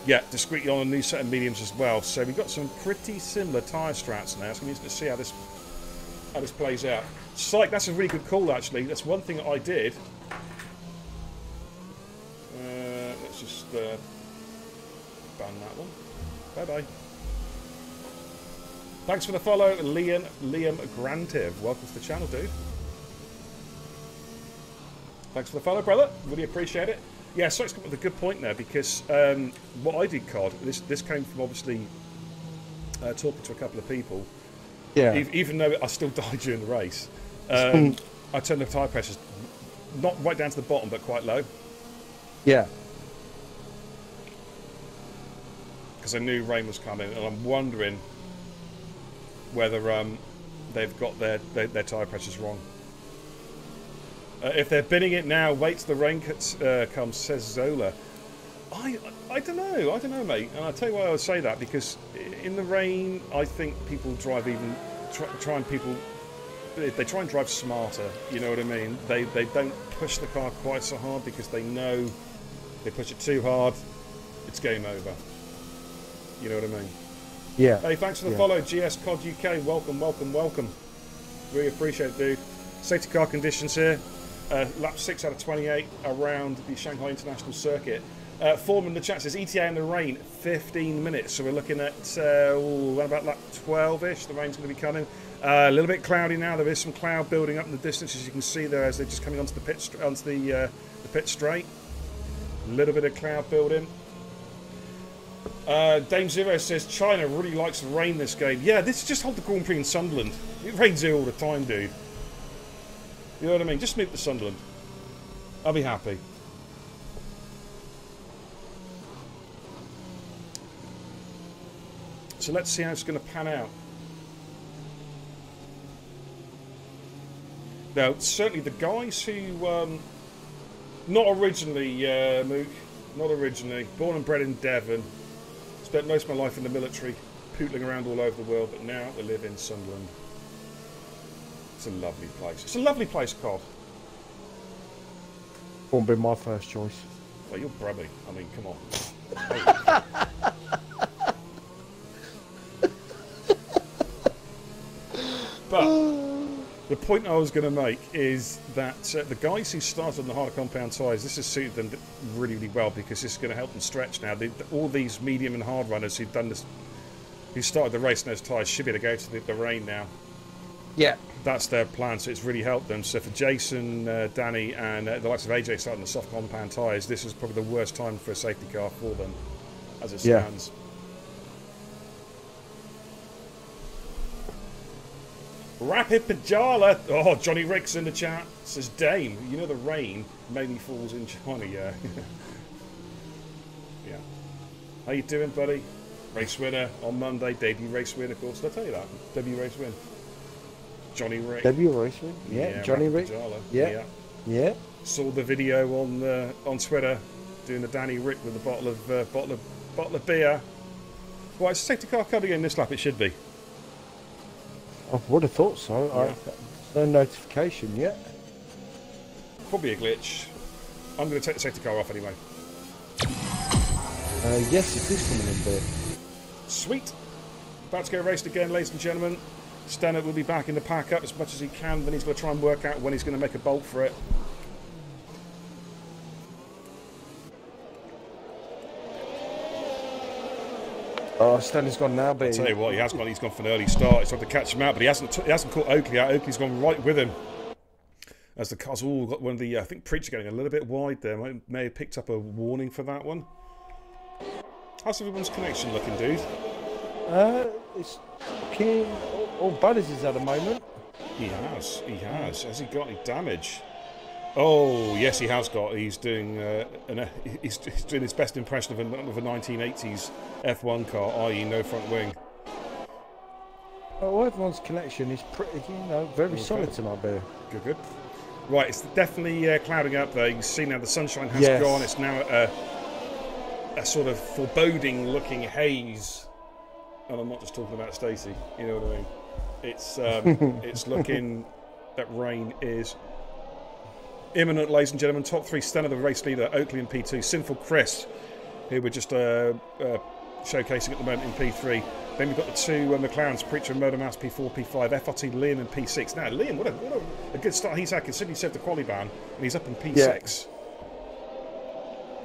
Yeah, Discreetly on a new set of mediums as well. So we've got some pretty similar tyre strats now. It's going to be interesting to see how this plays out. Psych, that's a really good call, actually. That's one thing that I did. Let's just ban that one. Bye-bye. Thanks for the follow, Liam Grantive. Welcome to the channel, dude. Thanks for the follow, brother. Really appreciate it. Yeah, Sock's come up with a good point there, because what I did, COD, this came from obviously talking to a couple of people. Yeah. Even though I still died during the race, I turned the tyre pressures not right down to the bottom, but quite low. Yeah. Because I knew rain was coming, and I'm wondering whether they've got their tyre pressures wrong. If they're binning it now, wait till the rain comes, says Zola. I don't know, mate. And I'll tell you why I would say that, because in the rain, I think people drive they try and drive smarter, you know what I mean? They don't push the car quite so hard, because they know they push it too hard, it's game over. You know what I mean? Yeah. Hey, thanks for the follow, GS COD UK. Welcome, welcome, welcome. Really appreciate it, dude. Safety car conditions here. Lap 6 out of 28 around the Shanghai International Circuit. Foreman in the chat says ETA in the rain, 15 minutes. So we're looking at around about lap 12-ish. The rain's going to be coming. A little bit cloudy now. There is some cloud building up in the distance, as you can see there, as they're just coming onto the pit straight. A little bit of cloud building. Dame Zero says China really likes the rain this game. Yeah, this is just hold the Grand Prix in Sunderland. It rains here all the time, dude. You know what I mean? Just move to Sunderland. I'll be happy. So let's see how it's going to pan out. Now, certainly the guys who, not originally, Mook, not originally, born and bred in Devon, spent most of my life in the military, pootling around all over the world, but now we live in Sunderland. It's a lovely place. It's a lovely place, COD. Won't be my first choice. Well, you're Brummy. I mean, come on. But the point I was going to make is that the guys who started on the harder compound tyres, this has suited them really, really well, because this is going to help them stretch now. All these medium and hard runners who've done this, who started the race in those tyres, should be able to go to the rain now. Yeah. That's their plan, so it's really helped them. So for Jason, Danny, and the likes of AJ starting the soft compound tyres, this is probably the worst time for a safety car for them, as it stands. Rapid Pajala. Oh, Johnny Rick's in the chat. Says, Dame, you know the rain mainly falls in China, yeah. Yeah. How you doing, buddy? Race winner on Monday. Debut race win, of course. Did I tell you that? Debut race win. Johnny Rick. Debut race win? Yeah, Johnny Rick. Yeah. Yeah. Saw the video on Twitter doing the Danny Rick with a bottle of beer. Well, it's a safety car coming in this lap. It should be. I would have thought so. Yeah. No notification yet. Probably a glitch. I'm going to take the safety car off anyway. Yes, it is coming in there. Sweet. About to get raced again, ladies and gentlemen. Stenner will be back in the pack up as much as he can, then he's going to try and work out when he's going to make a bolt for it. Oh, Stenner's gone now, baby. I'll tell you what, he's gone for an early start. He's tried to catch him out, but he hasn't caught Oakley out. Oakley's gone right with him. as the car's all got one of the, I think Preacher getting a little bit wide there. May have picked up a warning for that one. How's everyone's connection looking, dude? It's looking all bad as is at the moment. He has. He has. Has he got any damage? Oh, yes, he has got. He's doing he's doing his best impression of a 1980s F1 car, i.e., no front wing. Oh, everyone's connection is pretty, very solid tonight, Bear. Good, good. Right, it's definitely clouding up there. You can see now the sunshine has gone. It's now a sort of foreboding-looking haze. And I'm not just talking about Stacey, you know what I mean? It's it's looking that rain is imminent, ladies and gentlemen. Top 3 Stenner, the race leader, Oakley in P2. Sinful Chris, who we're just showcasing at the moment in P3. Then we've got the 2 McLarens, Preacher and Murder Mouse P4, P5, FRT Liam in P6. Now, Liam, what a good start he's had, considering he saved the quali ban, and he's up in P6.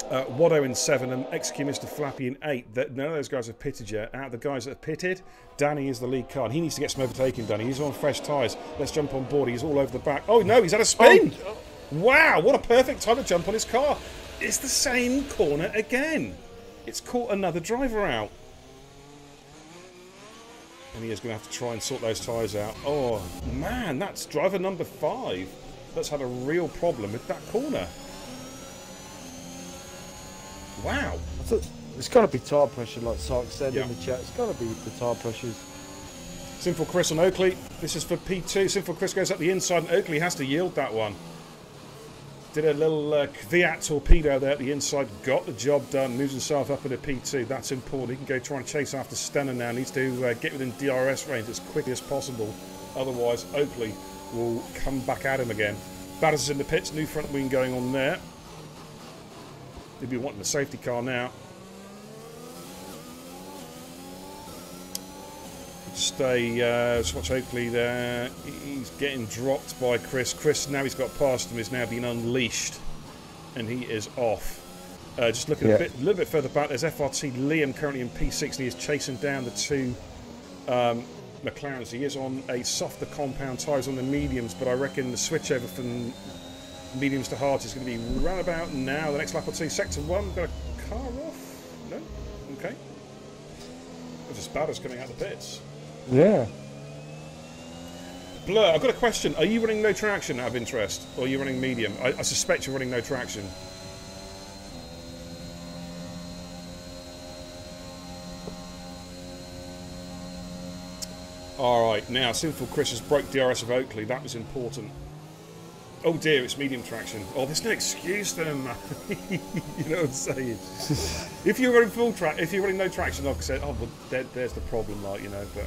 Watto in 7 and Execute Mr. Flappy in 8. None of those guys have pitted yet. Out of the guys that have pitted, Danny is the lead car. He needs to get some overtaking, Danny. He's on fresh tyres. Let's jump on board. He's all over the back. Oh, no, he's had a spin. Oh. Wow, what a perfect time to jump on his car. It's the same corner again. It's caught another driver out. And he is going to have to try and sort those tyres out. Oh, man, that's driver number 5. That's had a real problem with that corner. Wow. It's got to be tyre pressure, like Sark said in the chat. It's got to be the tyre pressures. Sinful Chris on Oakley. This is for P2. Sinful Chris goes up the inside, and Oakley has to yield that one. Did a little Kvyat torpedo there at the inside. Got the job done. Moves himself up into P2. That's important. He can go try and chase after Stenner now. Needs to get within DRS range as quickly as possible. Otherwise, Oakley will come back at him again. Batters is in the pits. New front wing going on there. He'll be wanting a safety car now. Just watch Oakley there. He's getting dropped by Chris. Chris, now he's got past him, is now being unleashed. And he is off. Just looking a little bit further back, there's FRT Liam currently in P6, and he is chasing down the 2 McLarens. He is on a softer compound tyres on the mediums, but I reckon the switch over from mediums to hards is going to be round about now. The next lap or 2, sector 1, got a car off? No? Okay. There's a Spatters coming out the pits. Yeah. Blur, I've got a question. Are you running no traction out of interest? Or are you running medium? I suspect you're running no traction. Alright, now Sinful Chris has broke DRS of Oakley. That was important. Oh dear, it's medium traction. Oh, there's no excuse then, man. You know what I'm saying? If you're running full track, if you're running no traction, like I said, oh, well, there's the problem, like, you know, but...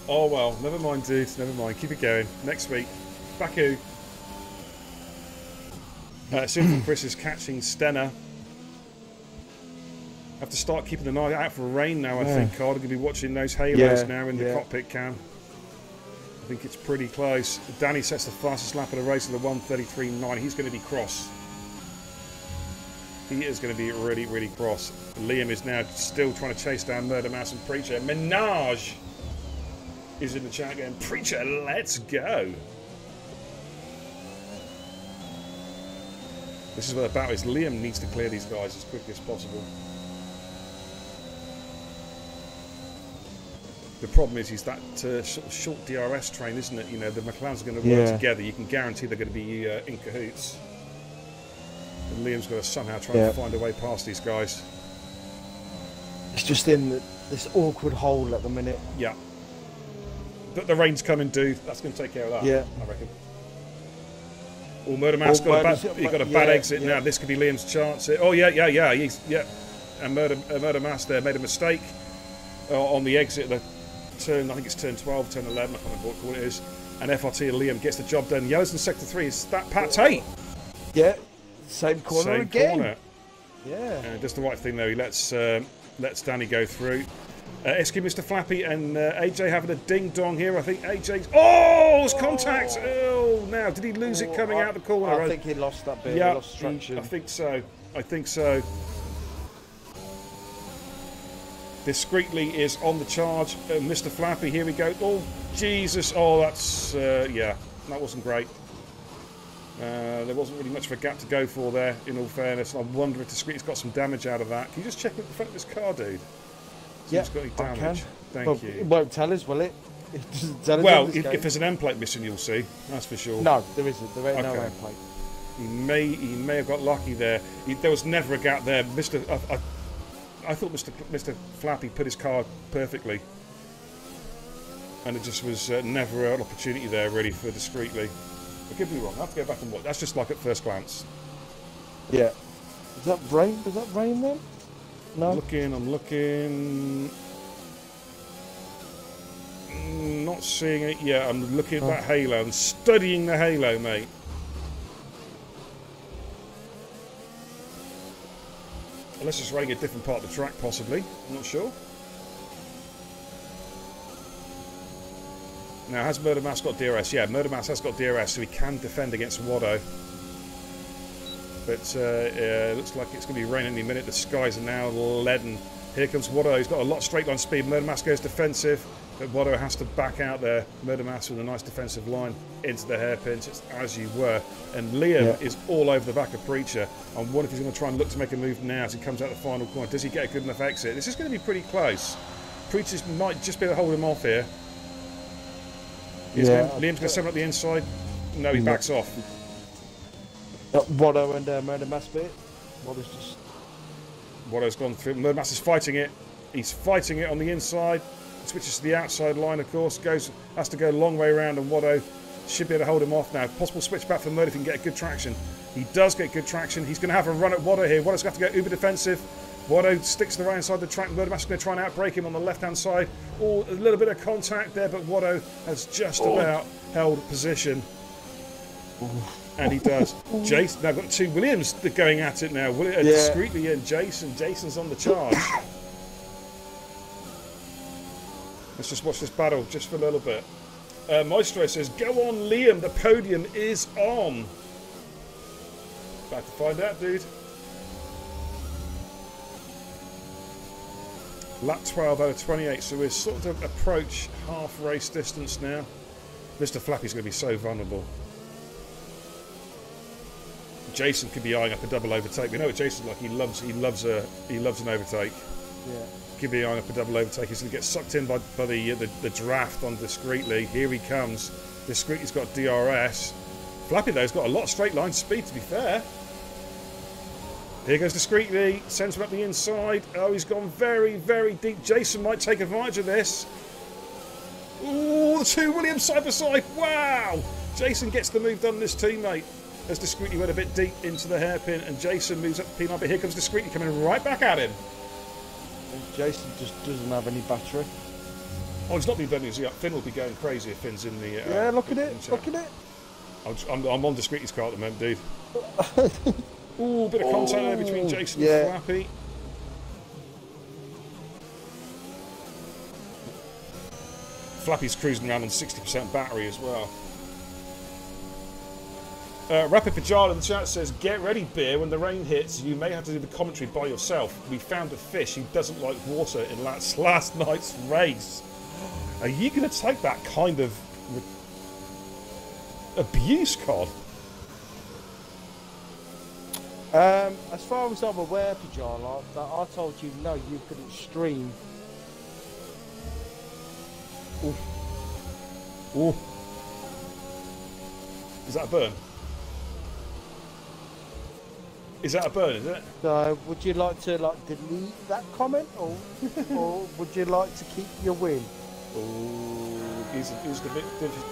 Oh well, never mind, dude, never mind. Keep it going. Next week, Baku. Sinful Chris is catching Stenner. Have to start keeping an eye out for rain now, I think, Card. I'm going to be watching those halos now in the cockpit cam. I think it's pretty close. Danny sets the fastest lap of the race at the 1:33.9. He's going to be cross. He is going to be really, really cross. Liam is now still trying to chase down Murder Mouse and Preacher. Minaj is in the chat going, Preacher, let's go. This is what the battle is. Liam needs to clear these guys as quickly as possible. The problem is he's that sort of short DRS train, isn't it? You know, the McLarens are going to work together. You can guarantee they're going to be in cahoots. And Liam's got to somehow try and find a way past these guys. It's just in this awkward hole at the minute. Yeah. But the rain's coming, dude. That's going to take care of that, I reckon. Oh, Murder Mouse got a bad exit now. This could be Liam's chance. Oh, yeah. And Murder Mouse there made a mistake on the exit of the turn. I think it's turn 12, turn 11. I can't remember what it is. And FRT and Liam gets the job done. Yellows in sector 3. Is that Pat Tate? Yeah. Same corner again. Corner. Yeah. Does the right thing though. He lets Danny go through. Excuse Mr. Flappy and AJ having a ding-dong here. I think AJ's... Oh, it's contact! Oh, now, did he lose it coming out the corner? I think he lost that bit. Yeah, he lost traction. I think so. Discreetly is on the charge. Mr. Flappy, here we go. Oh, Jesus. Oh, that's... yeah, that wasn't great. There wasn't really much of a gap to go for there, in all fairness. And I wonder if Discreetly's got some damage out of that. Can you just check at the front of this car, dude? See if it's got any damage. Thank you. It won't tell us, will it? It doesn't tell us. Well, if there's an end plate missing, you'll see. That's for sure. No, there isn't. There ain't no end plate. He may have got lucky there. There was never a gap there. I thought Mr. Flappy put his car perfectly, and it just was never an opportunity there really for Discreetly. I could be wrong. I have to go back and watch. That's just like at first glance. Yeah. Is that rain? Does that rain then? No. I'm looking. Not seeing it yet. I'm looking at that halo. I'm studying the halo, mate. Unless it's running a different part of the track, possibly. I'm not sure. Now, has Murder Mouse got DRS? Yeah, Murder Mouse has got DRS, so he can defend against Watto. But looks like it's going to be raining any minute. The skies are now leaden. Here comes Watto. He's got a lot of straight line speed. Murder Mouse goes defensive, but Watto has to back out there. Murder Mouse with a nice defensive line into the hairpin, just as you were. And Liam is all over the back of Preacher. I wonder if he's going to try and look to make a move now as he comes out the final corner. Does he get a good enough exit? This is going to be pretty close. Preacher might just be able to hold him off here. Liam's going to send up the inside. No, he backs off. Watto and Murder Mouse bit. Watto's gone through. Murder Mouse is fighting it. He's fighting it on the inside. Switches to the outside line, of course. Has to go a long way around, and Watto should be able to hold him off now. Possible switch back for Murder if he can get good traction. He does get good traction. He's going to have a run at Watto here. Watto's going to have to go uber defensive. Watto sticks to the right hand side of the track. Murder Mouse is going to try and outbrake him on the left-hand side. A little bit of contact there, but Watto has just about held position. And he does. Jason, now I've got two Williams that are going at it now. Discreetly in Jason. Jason's on the charge. Let's just watch this battle just for a little bit. Maestro says, go on, Liam. The podium is on. About to find out, dude. Lap 12 out of 28, so we're sort of approach half race distance now. Mr. Flappy's going to be so vulnerable. Jason could be eyeing up a double overtake. We know what Jason's like. He loves an overtake. Yeah. Could be eyeing up a double overtake. He's going to get sucked in by the draft on Discreetly. Here he comes. Discreetly's got DRS. Flappy though has got a lot of straight line speed. To be fair. Here goes Discreetly. Sends him up the inside. Oh, he's gone very, very deep. Jason might take advantage of this. Ooh, the two Williams side by side. Wow! Jason gets the move done, this teammate. As Discreetly went a bit deep into the hairpin, and Jason moves up the P9, but here comes Discreetly coming right back at him. And Jason just doesn't have any battery. Oh, he's not been done, is he? Finn will be going crazy if Finn's in the... yeah, look at it, look at it. I'm on Discreetly's car at the moment, dude. Ooh, bit of contact there between Jason and Flappy. Flappy's cruising around on 60% battery as well. Rapid Pajala in the chat says, get ready, Beer, when the rain hits, you may have to do the commentary by yourself. We found a fish who doesn't like water in last night's race. Are you going to take that kind of abuse, Cod? As far as I'm aware, Pajala, I told you no, you couldn't stream. Ooh. Ooh. Is that a burn? Is that a burn, is it? So, would you like to delete that comment, or would you like to keep your win? Oh, he's the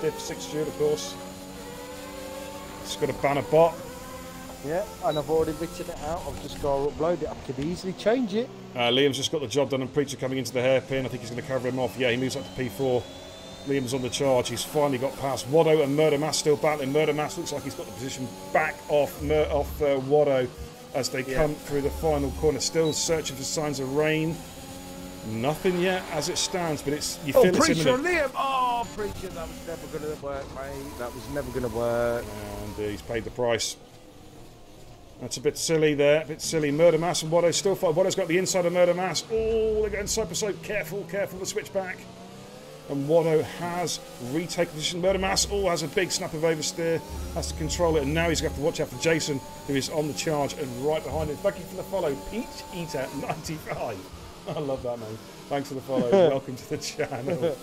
Div 6 steward, of course. It's got a banner bot. Yeah, and I've already written it out. I've just got to upload it. I could easily change it. Liam's just got the job done, and Preacher coming into the hairpin. I think he's going to cover him off. Yeah, he moves up to P4. Liam's on the charge. He's finally got past Watto, and Murder Mass still battling. Murder Mass looks like he's got the position back off Watto as they come through the final corner. Still searching for signs of rain. Nothing yet as it stands, but you feel it's Preacher imminent. Liam! Oh, Preacher, that was never going to work, mate. That was never going to work. And he's paid the price. That's a bit silly there, a bit silly. Murder Mass and Watto still fight. Watto's got the inside of Murder Mass. Oh, they're going side by side. Careful, the switch back. And Watto has retaken position. Murdermass has a big snap of oversteer, has to control it, and now he's going to have to watch out for Jason, who is on the charge and right behind him. Thank you for the follow, Peach Eater 95. I love that name. Thanks for the follow. Welcome to the channel.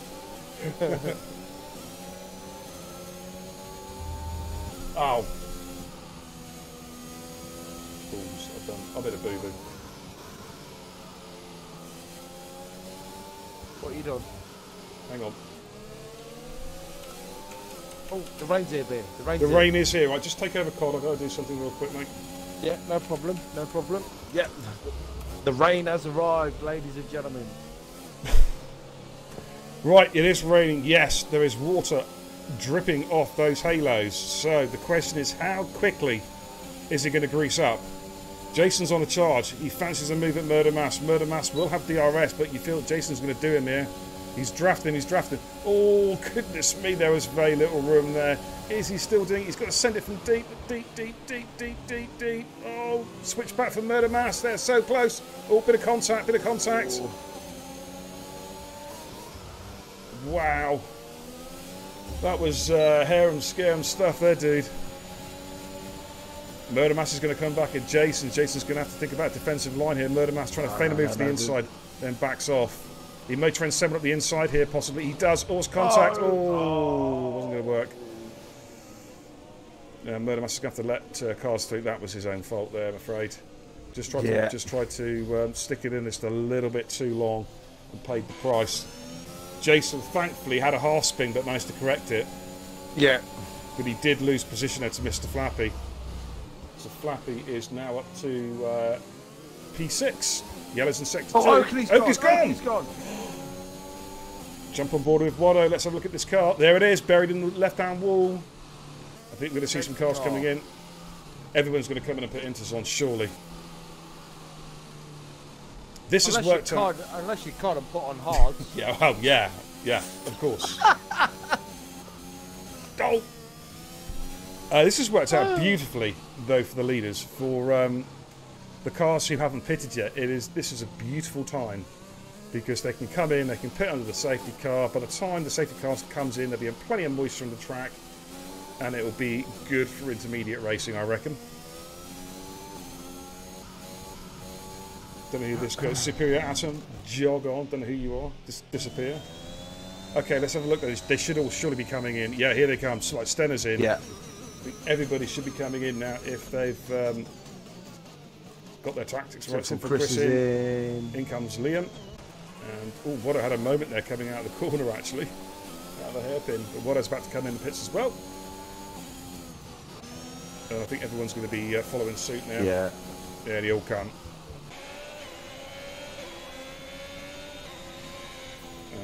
Oh. Balls. I've done a bit of boo-boo. What you done? Hang on. Oh, the rain's here, Ben. The rain is here. Right, just take over, Cod. I've got to do something real quick, mate. Yeah, no problem. No problem. Yeah. The rain has arrived, ladies and gentlemen. Right, it is raining. Yes, there is water dripping off those halos. So the question is, how quickly is he going to grease up? Jason's on a charge. He fancies a move at Murdermass. Murdermass will have DRS, but you feel Jason's going to do him here. He's drafting, he's drafting. Oh, goodness me, there was very little room there. Is he still doing it? He's got to send it from deep, deep, deep, deep, deep, deep, deep. Oh, switch back for Murdermass. They're so close. Oh, bit of contact, bit of contact. Oh. Wow. That was harem scarum stuff there, dude. Murdermass is going to come back at Jason. Jason's going to have to think about defensive line here. Murdermass trying to feign a move to the inside, then backs off. He may try and send up the inside here, possibly. He does. Oh, it's contact. Oh, wasn't going to work. Murdermass is going to have to let cars through. That was his own fault there, I'm afraid. Just tried to stick it in just a little bit too long and paid the price. Jason thankfully had a half spin but managed to correct it. Yeah. But he did lose position there to Mr. Flappy. So Flappy is now up to P6. Yellow's in sector 2. Oakley's gone. Oakley's gone. Jump on board with Watto. Let's have a look at this car. There it is, buried in the left-hand wall. I think we're going to see some cars coming in. Everyone's going to come in and put Inters on, surely. This has worked out. Unless you can't put on hard. Yeah, well, yeah, of course. Oh! This has worked out beautifully, though, for the leaders. For the cars who haven't pitted yet, this is a beautiful time because they can come in, they can pit under the safety car. By the time the safety car comes in, there'll be plenty of moisture on the track, and it will be good for intermediate racing, I reckon. Don't know who this goes. Superior Atom, jog on. Don't know who you are. Disappear. Okay, let's have a look at this. They should all surely be coming in. Yeah, here they come. So, like Stenner's in. Yeah. I think everybody should be coming in now if they've got their tactics right. So Chris is in comes Liam. And oh, Watto had a moment there coming out of the corner actually, out of the hairpin. But Watto's about to come in the pits as well. And I think everyone's going to be following suit now. Yeah. Yeah, they all come.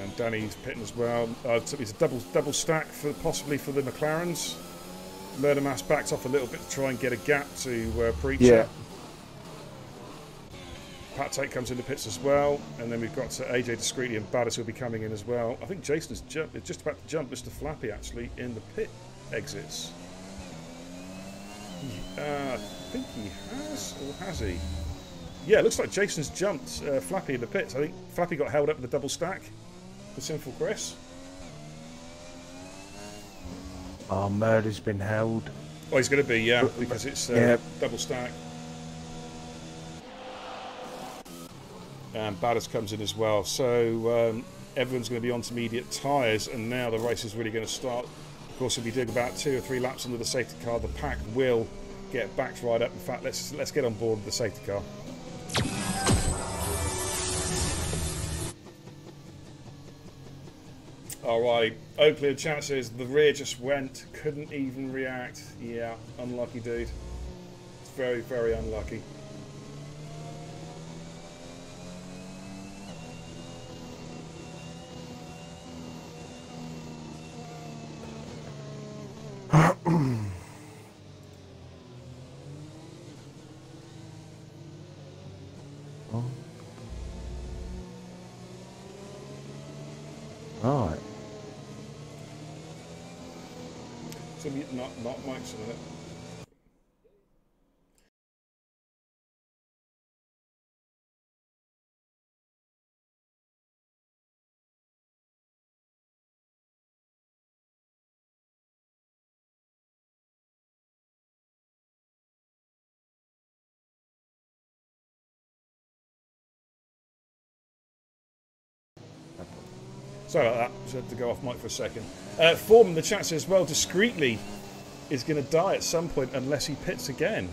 And Danny's pitting as well. It's a double stack possibly for the McLarens. Murdermass backs off a little bit to try and get a gap to Preacher. Yeah. Pat Tate comes in the pits as well, and then we've got AJ Discreetly and Baddis will be coming in as well. I think Jason's just about to jump Mr. Flappy actually in the pit exits. I think he has, or has he? Yeah, it looks like Jason's jumped Flappy in the pits. I think Flappy got held up with a double stack. The Sinful Chris. Oh, Murder's been held. Oh, he's going to be, yeah, because it's double stack. And Baddis comes in as well. So everyone's going to be on intermediate tyres, and now the race is really going to start. Of course, if we do about 2 or 3 laps under the safety car, the pack will get backed right up. In fact, let's get on board with the safety car. Alright, Oakley in chat says the rear just went, couldn't even react. Yeah, unlucky dude. It's very, very unlucky. Right. So not Mike's in it. Sorry about that. Just had to go off mic for a second. Foreman in the chat says, well, discreetly is going to die at some point unless he pits again.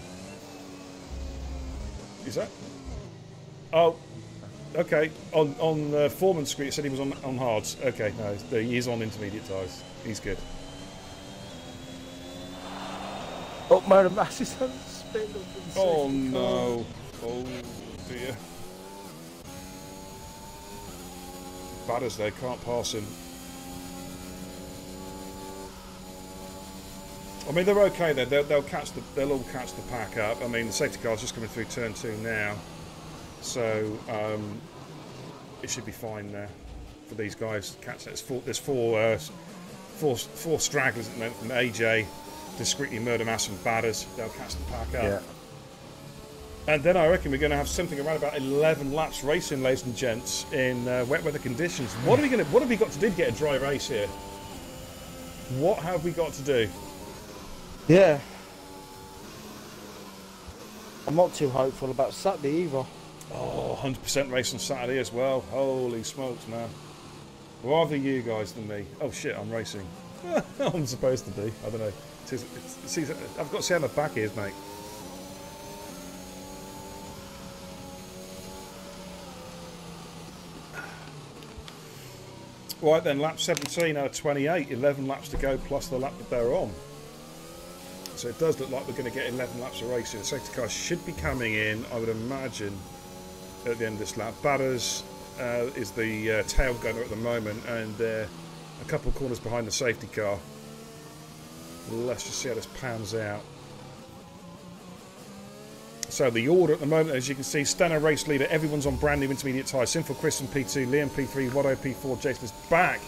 Is that? Oh, okay. On Foreman's screen, it said he was on hards. Okay, no, he is on intermediate tyres. He's good. Oh, Murder Mass is on spin. Oh no! Oh dear. Batters there, can't pass him. I mean, they're okay there. They'll all catch the pack up. I mean, the safety car's just coming through turn 2 now, so it should be fine there for these guys. Catch that. There's four stragglers at the moment from AJ, discreetly Murder Mass and Batters. They'll catch the pack up. Yeah. And then I reckon we're going to have something around about 11 laps racing, ladies and gents, in wet weather conditions. What have we got to do to get a dry race here? What have we got to do? Yeah. I'm not too hopeful about Saturday either. Oh, 100% race on Saturday as well. Holy smokes, man. Rather you guys than me. Oh shit, I'm racing. I'm supposed to be. I don't know. I've got to see how my back is, mate. Right then, lap 17 out of 28, 11 laps to go plus the lap that they're on. So it does look like we're going to get 11 laps of racing. The safety car should be coming in, I would imagine, at the end of this lap. Batters is the tail gunner at the moment, and a couple of corners behind the safety car. Let's just see how this pans out. So the order at the moment, as you can see, Steno race leader, everyone's on brand new intermediate tyres. Sinful Chris in P2, Liam P3, Watto P4, Jason is back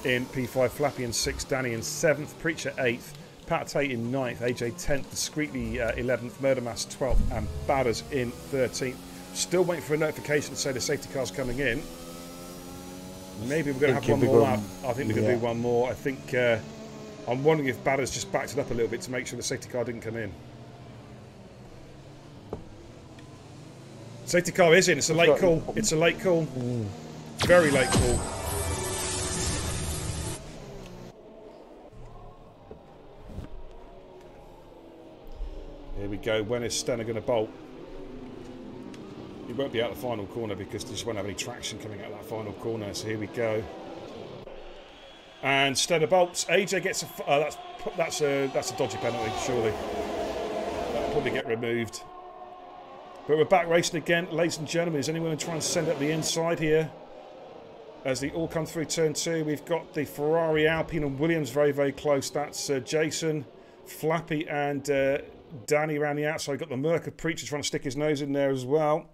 in P5, Flappy in 6th, Danny in 7th, Preacher 8th, Pat Tate in 9th, AJ 10th, Discreetly 11th, Murder Mass 12th, and Batters in 13th. Still waiting for a notification to say the safety car's coming in. Maybe we're going to have one more lap. I think we're going to do one more. I think I'm wondering if Batters just backed it up a little bit to make sure the safety car didn't come in. Safety car is in. It's a late call. It's a late call. Very late call. Here we go. When is Steno going to bolt? He won't be out the final corner because they just won't have any traction coming out of that final corner. So here we go. And Steno bolts. AJ gets a. That's a dodgy penalty. Surely that'll probably get removed. But we're back racing again, ladies and gentlemen. Is anyone going to try and send up the inside here? As they all come through turn 2, we've got the Ferrari, Alpine and Williams very, very close. That's Jason, Flappy and Danny around the outside. Got the Merca Preacher trying to stick his nose in there as well.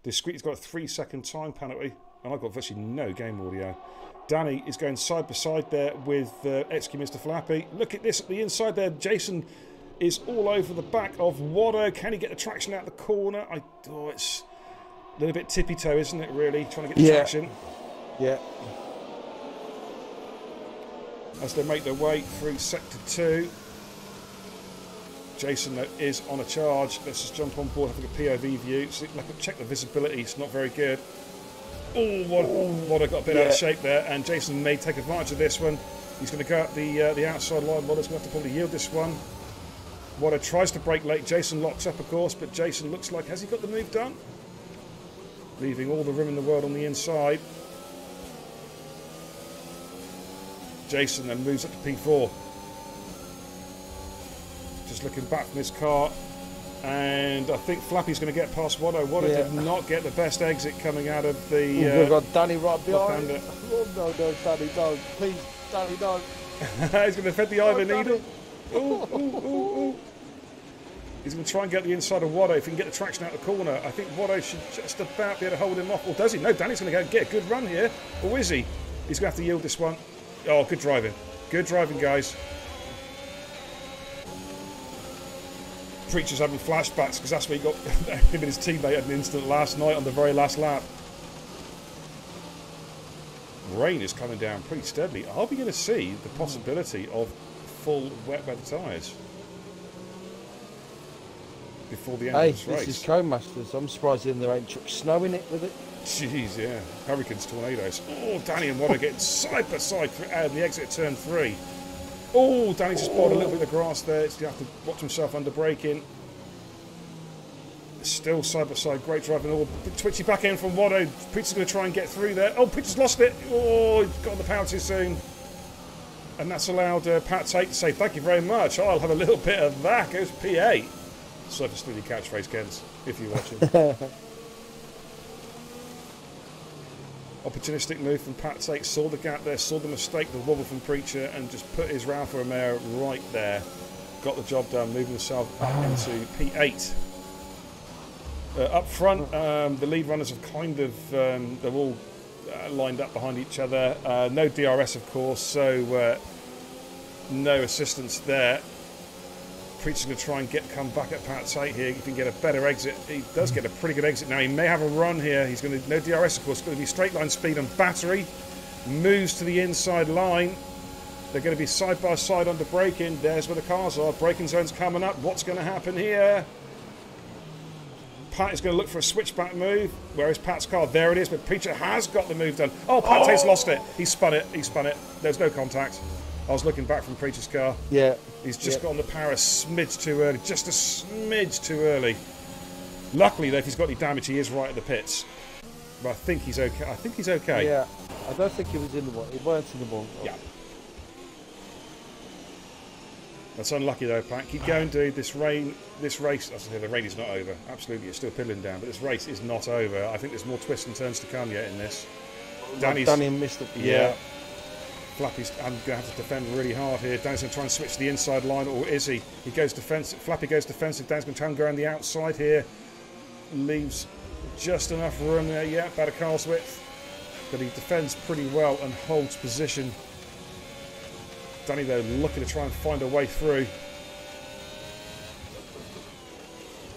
Discreet's got a 3-second time penalty. And I've got virtually no game audio. Danny is going side by side there with Exky Mr. Flappy. Look at this at the inside there. Jason is all over the back of Watto. Can he get the traction out the corner? It's a little bit tippy-toe, isn't it, really? Trying to get the traction. Yeah. As they make their way through Sector 2. Jason is on a charge. Let's just jump on board, have a POV view. So, check the visibility. It's not very good. Oh, Watto got a bit out of shape there. And Jason may take advantage of this one. He's going to go up the outside line. Watto's going to have to probably yield this one. Watto tries to break late. Jason locks up, of course, but Jason looks like, has he got the move done? Leaving all the room in the world on the inside. Jason then moves up to P4. Just looking back from his car. And I think Flappy's going to get past Watto. Watto did not get the best exit coming out of the... we've got Danny right behind. Oh, no, Danny, don't. Please, Danny, don't. He's going to defend the Ivan Needle. Ooh. He's going to try and get the inside of Watto if he can get the traction out the corner. I think Watto should just about be able to hold him off. Or does he? No, Danny's going to go and get a good run here. Or is he? He's going to have to yield this one. Oh, good driving. Good driving, guys. Preacher's having flashbacks because that's where he got him and his teammate had an incident last night on the very last lap. Rain is coming down pretty steadily. Are we going to see the possibility of full wet weather tyres? before the end Hey, of this race. this is Co-Masters. I'm surprised there ain't chuck snow in it with it. Jeez, yeah. Hurricanes, tornadoes. Oh, Danny and Wadder getting side by side out of the exit at turn 3. Oh, Danny just bought a little bit of grass there. He's going to have to watch himself under braking. Still side by side, great driving. Oh, twitchy back end from Waddo. Preacher's going to try and get through there. Oh, Preacher's lost it. Oh, he's got on the power too soon. And that's allowed Pat Tate to say, thank you very much. I'll have a little bit of that. Goes P8. Surface through your catchphrase, Kens, if you're watching. Opportunistic move from Pat Tate. Saw the gap there, saw the mistake, the wobble from Preacher, and just put his Alfa Romeo right there. Got the job done, moving himself up into P8. Up front, the lead runners have kind of, they're all lined up behind each other. No DRS, of course, so no assistance there. Preacher's going to try and come back at Pat Tate here. He can get a better exit. He does get a pretty good exit now. He may have a run here. He's going to, no DRS, of course, going to be straight line speed on battery. Moves to the inside line. They're going to be side by side under braking. There's where the cars are. Braking zone's coming up. What's going to happen here? Pat is going to look for a switchback move. Where is Pat's car? There it is, but Preacher has got the move done. Oh, Pat Tate's lost it. He spun it. He spun it. There's no contact. I was looking back from Preacher's car. Yeah. He's just got on the power a smidge too early. Just a smidge too early. Luckily, though, if he's got any damage, he is right at the pits. But I think he's okay. I think he's okay. Yeah. I don't think he was in the wall. He weren't in the wall. Yeah. That's unlucky though, Pat. Keep going, dude. This race, as I say, the rain is not over. Absolutely, it's still piddling down, but this race is not over. I think there's more twists and turns to come yet in this. Danny missed it. Yeah. Flappy's going to have to defend really hard here. Danny's going to try and switch to the inside line, or is he? He goes defensive. Flappy goes defensive. Danny's going to try and go around the outside here. Leaves just enough room there. Yeah, about a car's width. But he defends pretty well and holds position. Danny, though, looking to try and find a way through.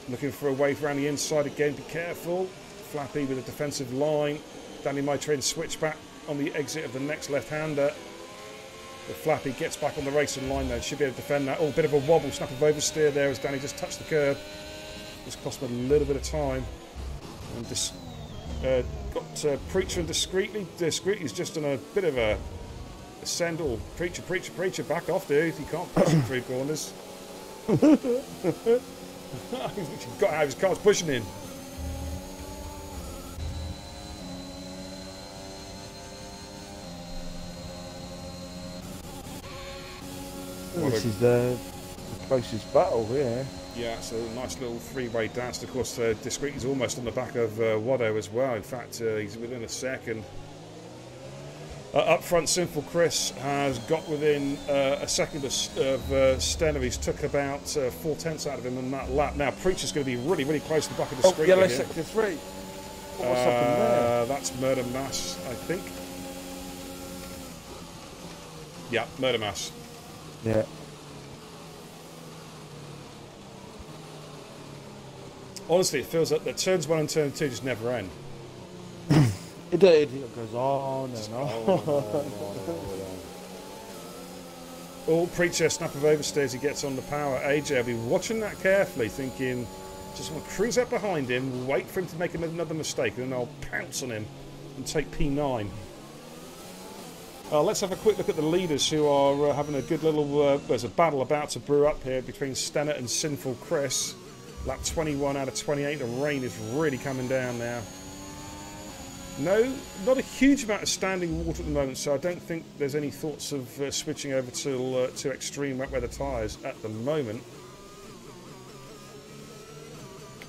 Looking for a way around the inside again. Be careful. Flappy with a defensive line. Danny might try and switch back on the exit of the next left-hander. But Flappy gets back on the racing line, though. Should be able to defend that. Oh, bit of a wobble. Snap of oversteer there as Danny just touched the curb. Just cost him a little bit of time. And this got Preacher and Discreetly. Discreetly's just on a bit of a send all. Preacher, back off, dude. He can't push him through corners. He's got out of his car's pushing him. This is the closest battle here. Yeah, so a nice little three-way dance. Of course, Discreet is almost on the back of Waddo as well. In fact, he's within a second. Up front, Sinful Chris has got within a second of Stenner. He's took about 4/10 out of him on that lap. Now, Preacher's going to be really, really close to the back of Discreet. Oh, yellow sector 3. What's happened there? That's Murder Mass, I think. Yeah, Murder Mass. Yeah. Honestly, it feels like the turns 1 and turn 2 just never end. It goes on and on. Oh, Preacher, snap of oversteers, he gets on the power. AJ, I'll be watching that carefully, thinking, just want to cruise up behind him, wait for him to make another mistake, and then I'll pounce on him and take P9. Let's have a quick look at the leaders who are having a good little... there's a battle about to brew up here between Stenner and Sinful Chris. Lap 21 out of 28. The rain is really coming down now. No, not a huge amount of standing water at the moment, so I don't think there's any thoughts of switching over to extreme wet weather tyres at the moment.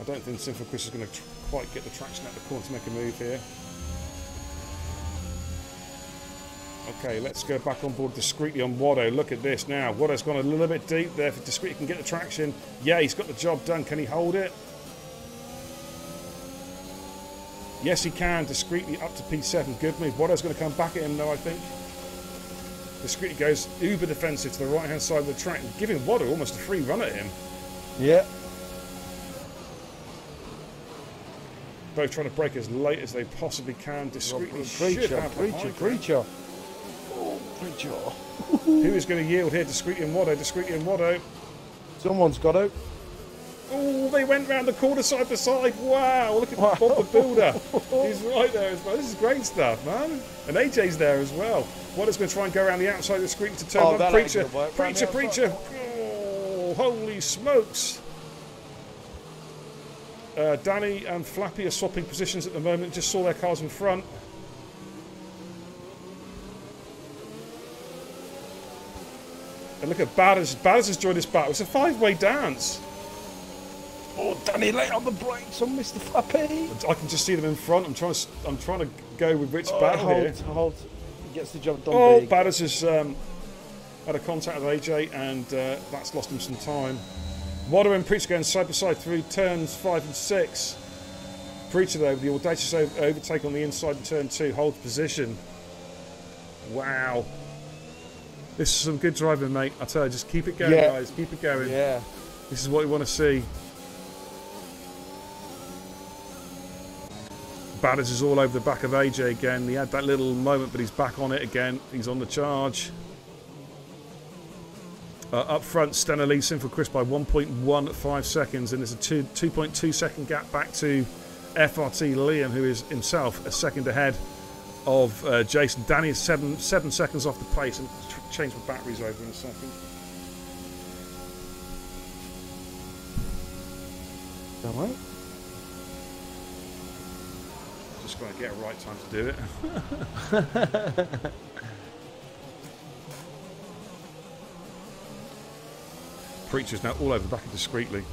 I don't think Sinful Chris is going to quite get the traction out of the corner to make a move here. Okay, let's go back on board Discreetly on Waddo. Look at this now. Waddo's gone a little bit deep there. If Discreetly can get the traction, yeah, he's got the job done. Can he hold it? Yes, he can. Discreetly up to P7. Good move. Waddo's going to come back at him, though, I think. Discreetly goes uber defensive to the right-hand side of the track, giving Waddo almost a free run at him. Yeah. Both trying to break as late as they possibly can. Discreetly should have Preacher. Who is going to yield here? Discreetly and Waddo. Discreetly and Waddo. Someone's got to. Oh, they went round the corner side by side. Wow, look at Bob the Builder. He's right there as well. This is great stuff, man. And AJ's there as well. Wallace going to try and go around the outside of the screen to turn on. Preacher. Oh, holy smokes. Danny and Flappy are swapping positions at the moment. Just saw their cars in front. And look at Badders. Badders has joined this battle. It's a 5-way dance. Oh, Danny, late on the brakes on Mr. Flappy. I can just see them in front. I'm trying to go with Rich battle here. Hold. He gets the job done. Oh, Badders has had a contact with AJ, and that's lost him some time. Wadder and Preacher going side by side through turns 5 and 6. Preacher, though, with the audacious overtake on the inside of turn 2, holds position. Wow. This is some good driving, mate. I tell you, just keep it going, guys. Keep it going. Yeah. This is what we want to see. Badders is all over the back of AJ again. He had that little moment, but he's back on it again. He's on the charge. Up front, Stenner leads Sinful Chris by 1.15 seconds, and there's a 2.2 second gap back to FRT Liam, who is himself a second ahead of Jason. Danny is seven seconds off the pace, and change my batteries over in a second. All right. Just got to get a right time to do it. Preacher's now all over the back of Discreetly.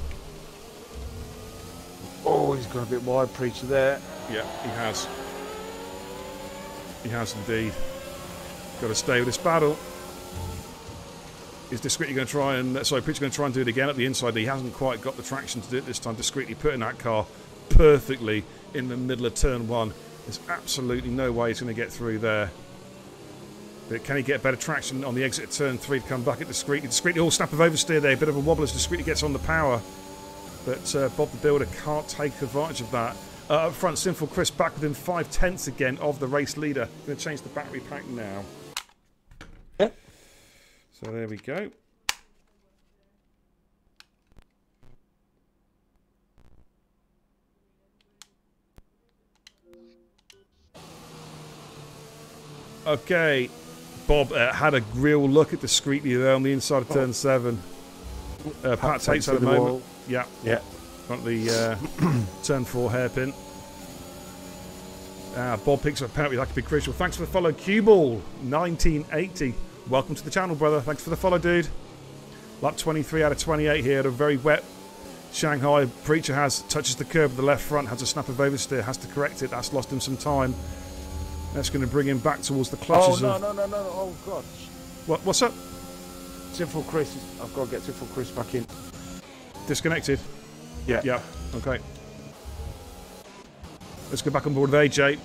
Oh, he's gone a bit wide, Preacher, there. Yeah, he has. He has indeed. Got to stay with this battle. Is Discreetly going to try and... Preacher going to try and do it again at the inside. He hasn't quite got the traction to do it this time. Discreetly putting that car perfectly in the middle of turn 1. There's absolutely no way he's going to get through there. But can he get better traction on the exit of turn 3 to come back at Discreetly? Discreetly, snap of oversteer there. A bit of a wobble as Discreetly gets on the power. But Bob the Builder can't take advantage of that. Up front, Sinful Chris back within 5/10 again of the race leader. Going to change the battery pack now. Yep. So there we go. Okay, Bob had a real look at Discreetly there on the inside of turn 7. Pat takes at the moment. Yeah. Front of the turn 4 hairpin. Bob picks up a penalty. That could be crucial. Thanks for the follow, Cuball 1980. Welcome to the channel, brother. Thanks for the follow, dude. Lap 23 out of 28 here at a very wet Shanghai. Preacher touches the curb with the left front, has a snap of oversteer, has to correct it. That's lost him some time. That's going to bring him back towards the clutches. Oh, no. Oh, God. What's up? Sinful Chris. I've got to get Sinful Chris back in. Disconnected? Yeah. Yeah. Okay. Let's go back on board with AJ.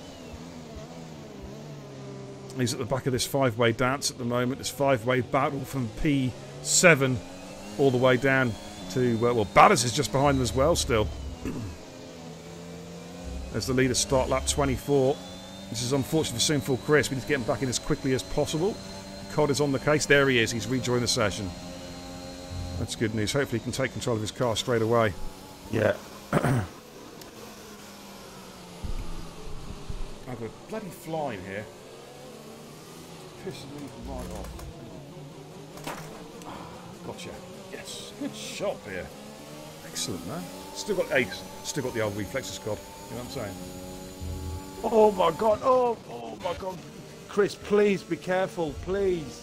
He's at the back of this 5-way dance at the moment. This 5-way battle from P7 all the way down to... well, Badders is just behind them as well still. As the leaders start lap 24. This is unfortunate for Sinful Chris. We need to get him back in as quickly as possible. Cod is on the case. There he is. He's rejoined the session. That's good news. Hopefully he can take control of his car straight away. Yeah. I've got a bloody fly in here. Pissing me right off. Gotcha. Yes. Good shot here. Excellent, man. Still got ace. Still got the old reflexes, Cod. You know what I'm saying? Oh, my God. Oh, my God. Chris, please be careful, please.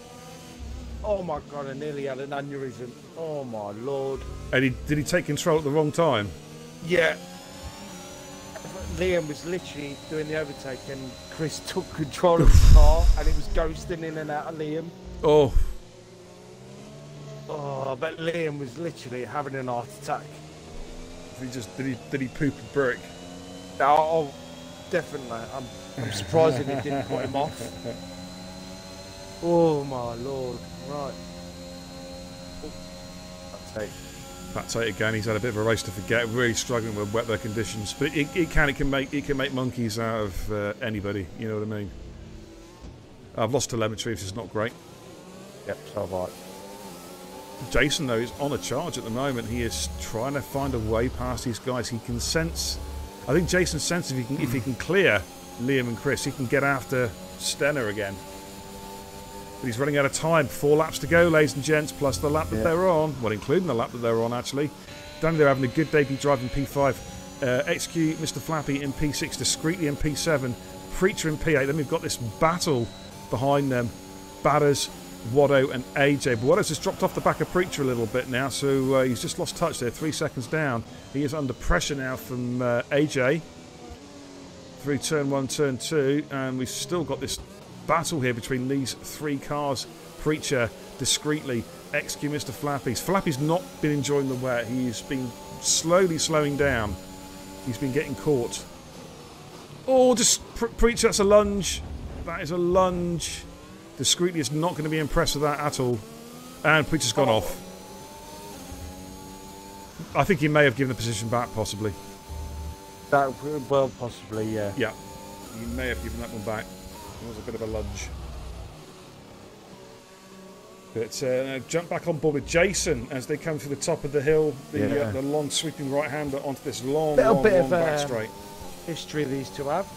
Oh, my God. I nearly had an aneurysm. Oh, my Lord. And did he take control at the wrong time? Yeah. Liam was literally doing the overtake and Chris took control of his car and it was ghosting in and out of Liam. Oh. Oh, but Liam was literally having an heart attack. Did he poop a brick? Oh, definitely. I'm surprised that it didn't put him off. Oh my Lord! Right. That's it again. He's had a bit of a race to forget. Really struggling with wet weather conditions, but it can make monkeys out of anybody. You know what I mean? I've lost telemetry, which is not great. Yep, so have I. Jason, though, is on a charge at the moment. He is trying to find a way past these guys. He can sense... I think Jason senses if he can clear Liam and Chris, he can get after Stenner again. But he's running out of time. 4 laps to go, ladies and gents, plus the lap that they're on. Well, including the lap that they're on, actually. Danny, they're having a good debut driving P5. XQ, Mr. Flappy in P6, Discreetly in P7, Preacher in P8. Then we've got this battle behind them. Batters, Watto and AJ. But Watto's just dropped off the back of Preacher a little bit now, so he's just lost touch there, 3 seconds down. He is under pressure now from AJ through turn 1, turn 2, and we've still got this battle here between these 3 cars. Preacher, Discreetly, XQ, Mr. Flappy's. Flappy's not been enjoying the wet. He's been slowly slowing down. He's been getting caught. Oh, just Preacher, that's a lunge. That is a lunge. Discreetly is not going to be impressed with that at all. And Preacher's gone off. I think he may have given the position back, possibly. That, well, possibly, yeah. Yeah, he may have given that one back. It was a bit of a lunge. But jump back on board with Jason as they come through the top of the hill. The long sweeping right-hander onto this long back straight. History these two have.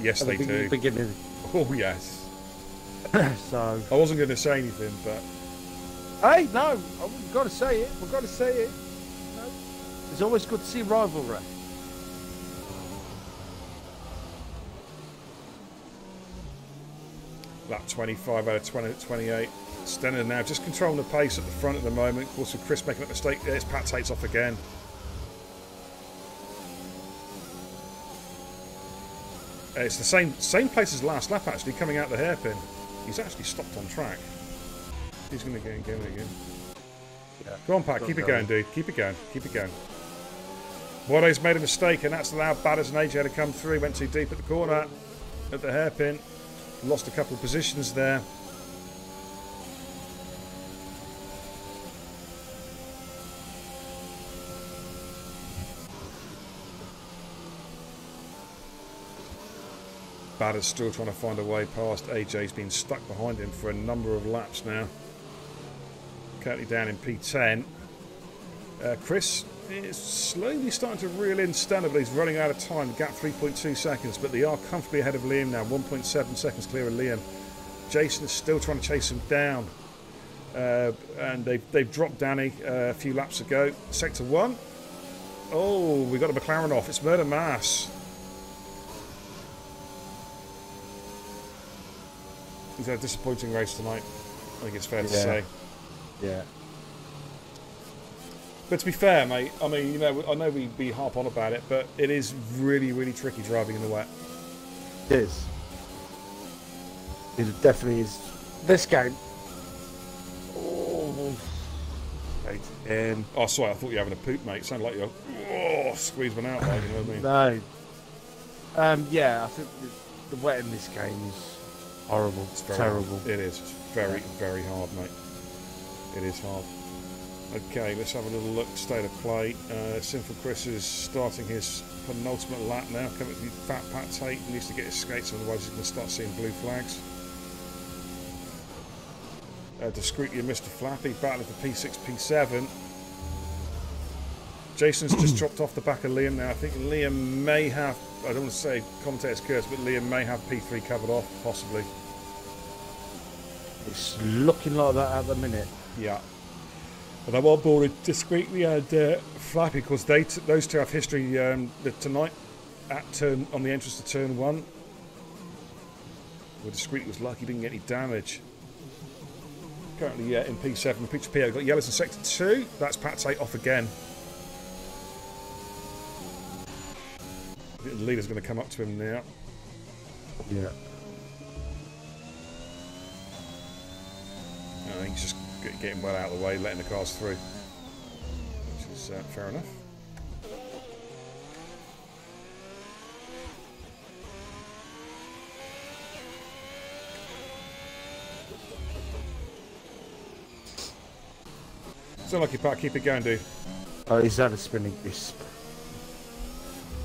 Yes, they do. Beginning. Oh, yes. So I wasn't going to say anything, but... Hey, no, we've got to say it. We've got to say it. No. It's always good to see rivalry. Lap 25 out of 28. Stenner now just controlling the pace at the front at the moment. Of course, with Chris making a mistake, there's Pat Tate's off again. It's the same place as last lap, actually, coming out the hairpin. He's actually stopped on track. He's going to go again. Yeah. Go on, Pat. Keep it going, dude. Keep it going. Keep it going. Watto's made a mistake, and that's allowed Batters and AJ to come through. Went too deep at the corner, at the hairpin. Lost a couple of positions there. Batters still trying to find a way past. AJ's been stuck behind him for a number of laps now. Currently down in P10. Chris is slowly starting to reel in Stenner, but he's running out of time. The gap 3.2 seconds, but they are comfortably ahead of Liam now. 1.7 seconds clear of Liam. Jason is still trying to chase him down. And they've dropped Danny a few laps ago. Sector 1. Oh, we got a McLaren off. It's Murder Mass. He's had a disappointing race tonight, I think it's fair to say. Yeah. But to be fair, mate, I mean, you know, I know we harp on about it, but it is really, really tricky driving in the wet. It is. It definitely is. This game. Oh. Oh, sorry, I thought you were having a poop, mate. It sounded like you're squeeze one out, like, you know what I mean? No. Yeah, I think the wet in this game is horrible. It's terrible. It is. It's very, very hard, mate. It is hard. Okay, let's have a little look. State of play. Sinful Chris is starting his penultimate lap now. Coming to Fat Pat Tate. He needs to get his skates, otherwise he's going to start seeing blue flags. Discreetly Mr. Flappy battling for P6, P7. Jason's just dropped off the back of Liam now. I think Liam may have, I don't want to say commentator's curse, but Liam may have P3 covered off, possibly. It's looking like that at the minute. Yeah. But I'm on board with Discreetly and Flappy, because those two have history tonight on the entrance to turn 1. Where Discreetly was lucky he didn't get any damage. Currently in P7, Preacher P8. We've got yellows in sector 2. That's Pat Tate off again. The leader's going to come up to him now. Yeah. I think he's just getting well out of the way, letting the cars through. Which is fair enough. So lucky, Pat. Keep it going, dude. Oh, he's had a spinning disc.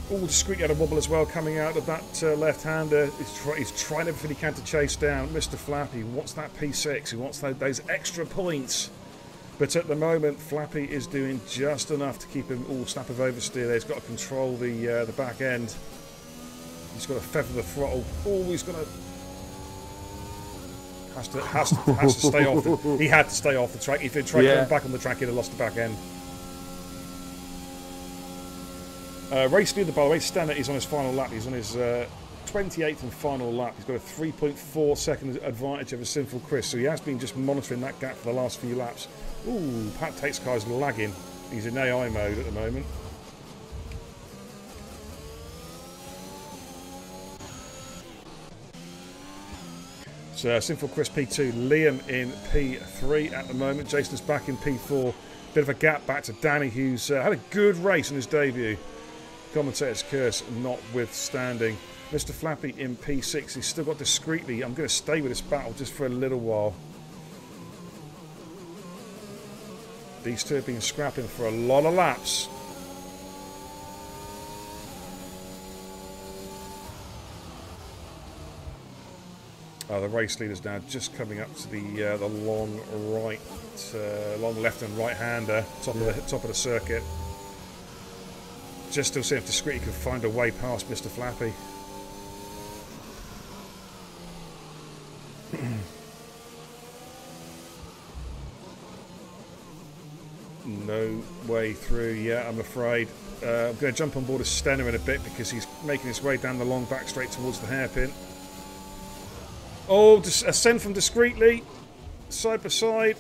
All Discreetly had a wobble as well coming out of that left-hander. He's trying everything he can to chase down Mr. Flappy. He wants that P6. He wants those extra points. But at the moment, Flappy is doing just enough to keep him all snap of oversteer there. He's got to control the back end. He's got to feather the throttle. Oh, he's got to... Has to stay off. He had to stay off the track. If he'd tried going back on the track, he'd have lost the back end. Race leader, by the way, Stenner is on his final lap. He's on his 28th and final lap. He's got a 3.4 second advantage over Sinful Chris. So he has been just monitoring that gap for the last few laps. Ooh, Pat Tate's car's lagging. He's in AI mode at the moment. So Sinful Chris P2, Liam in P3 at the moment. Jason's back in P4. Bit of a gap back to Danny, who's had a good race in his debut. Commentator's curse notwithstanding. Mr. Flappy in P6. He's still got Discreetly. I'm going to stay with this battle just for a little while. These two have been scrapping for a lot of laps. The race leader's now just coming up to the long right, long left and right hander, top of the circuit. Just still seeing if Discreetly can find a way past Mr. Flappy. No way through yet, I'm afraid. I'm going to jump on board a Stenner in a bit because he's making his way down the long back straight towards the hairpin. Oh, ascend from Discreetly, side by side.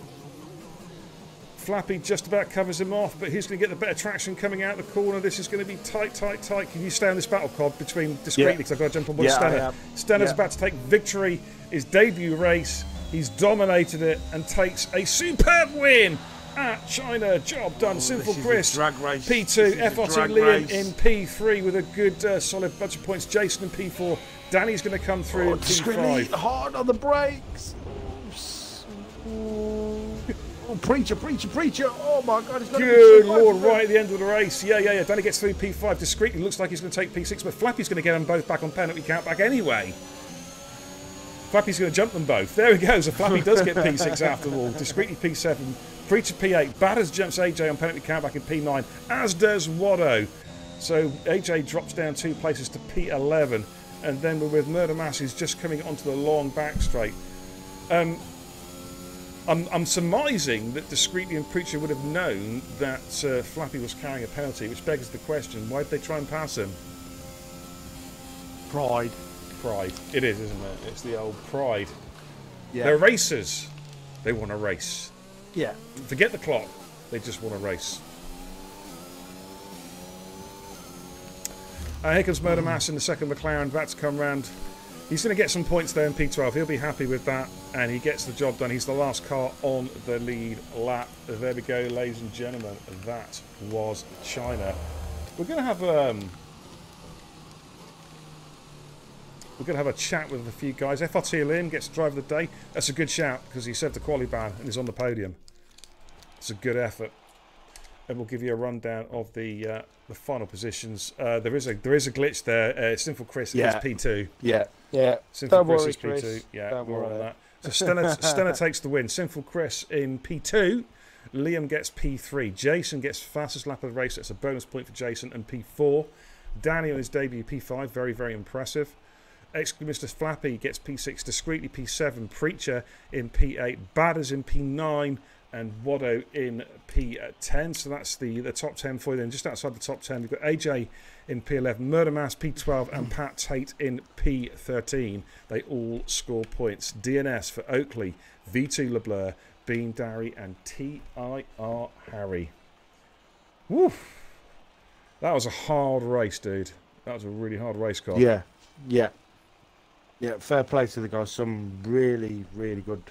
Flappy just about covers him off, but who's going to get the better traction coming out the corner? This is going to be tight, tight, tight. Can you stay on this battle, Cobb, between Discreetly? Because I've got to jump on board Stenner. Stenner's about to take victory. His debut race. He's dominated it and takes a superb win at China. Job done. Sinful Chris, P2. FRT Liam in P3 with a good solid bunch of points. Jason in P4. Danny's going to come through in P5. Hard on the brakes. Oh, preacher. Oh my God, he's got good Lord, right at the end of the race. Yeah. Danny gets through P5. Discreetly looks like he's going to take P6, but Flappy's going to get them both back on penalty count back anyway. Flappy's going to jump them both. There he goes. So Flappy does get P6 after all. Discreetly P7. Preacher P8. Batters jumps AJ on penalty count back in P9, as does Watto. So AJ drops down 2 places to P11. And then we're with Murder Mass, who's just coming onto the long back straight. I'm surmising that Discreetly and Preacher would have known that Flappy was carrying a penalty, which begs the question, why did they try and pass him? Pride. It is, isn't it? It's the old pride. Yeah. They're racers. They want to race. Yeah. Forget the clock. They just want to race. Here comes Murder Mass in the second McLaren, about to come round. He's going to get some points there in P12. He'll be happy with that, and he gets the job done. He's the last car on the lead lap. There we go, ladies and gentlemen. That was China. We're going to have a chat with a few guys. FRT Liam gets driver of the day. That's a good shout because he served the quali ban and is on the podium. It's a good effort. And we'll give you a rundown of the final positions. There is a glitch there. Sinful Chris is P2. Yeah. Sinful Chris is P2. Yeah, more on that. So Stenner takes the win. Sinful Chris in P2. Liam gets P3. Jason gets fastest lap of the race. That's a bonus point for Jason. And P4. Danny on his debut P5. Very, very impressive. Mr. Flappy gets P6. Discreetly P7. Preacher in P8. Badders in P9. And Watto in P10, so that's the top 10 for you. Then just outside the top 10, we've got AJ in P11, Murder Mass P12, and Pat Tate in P13. They all score points. DNS for Oakley, V2 LeBlur, Bean Darry, and TIR Harry. Woof! That was a hard race, dude. That was a really hard race car. Yeah. Fair play to the guys. Some really, really good.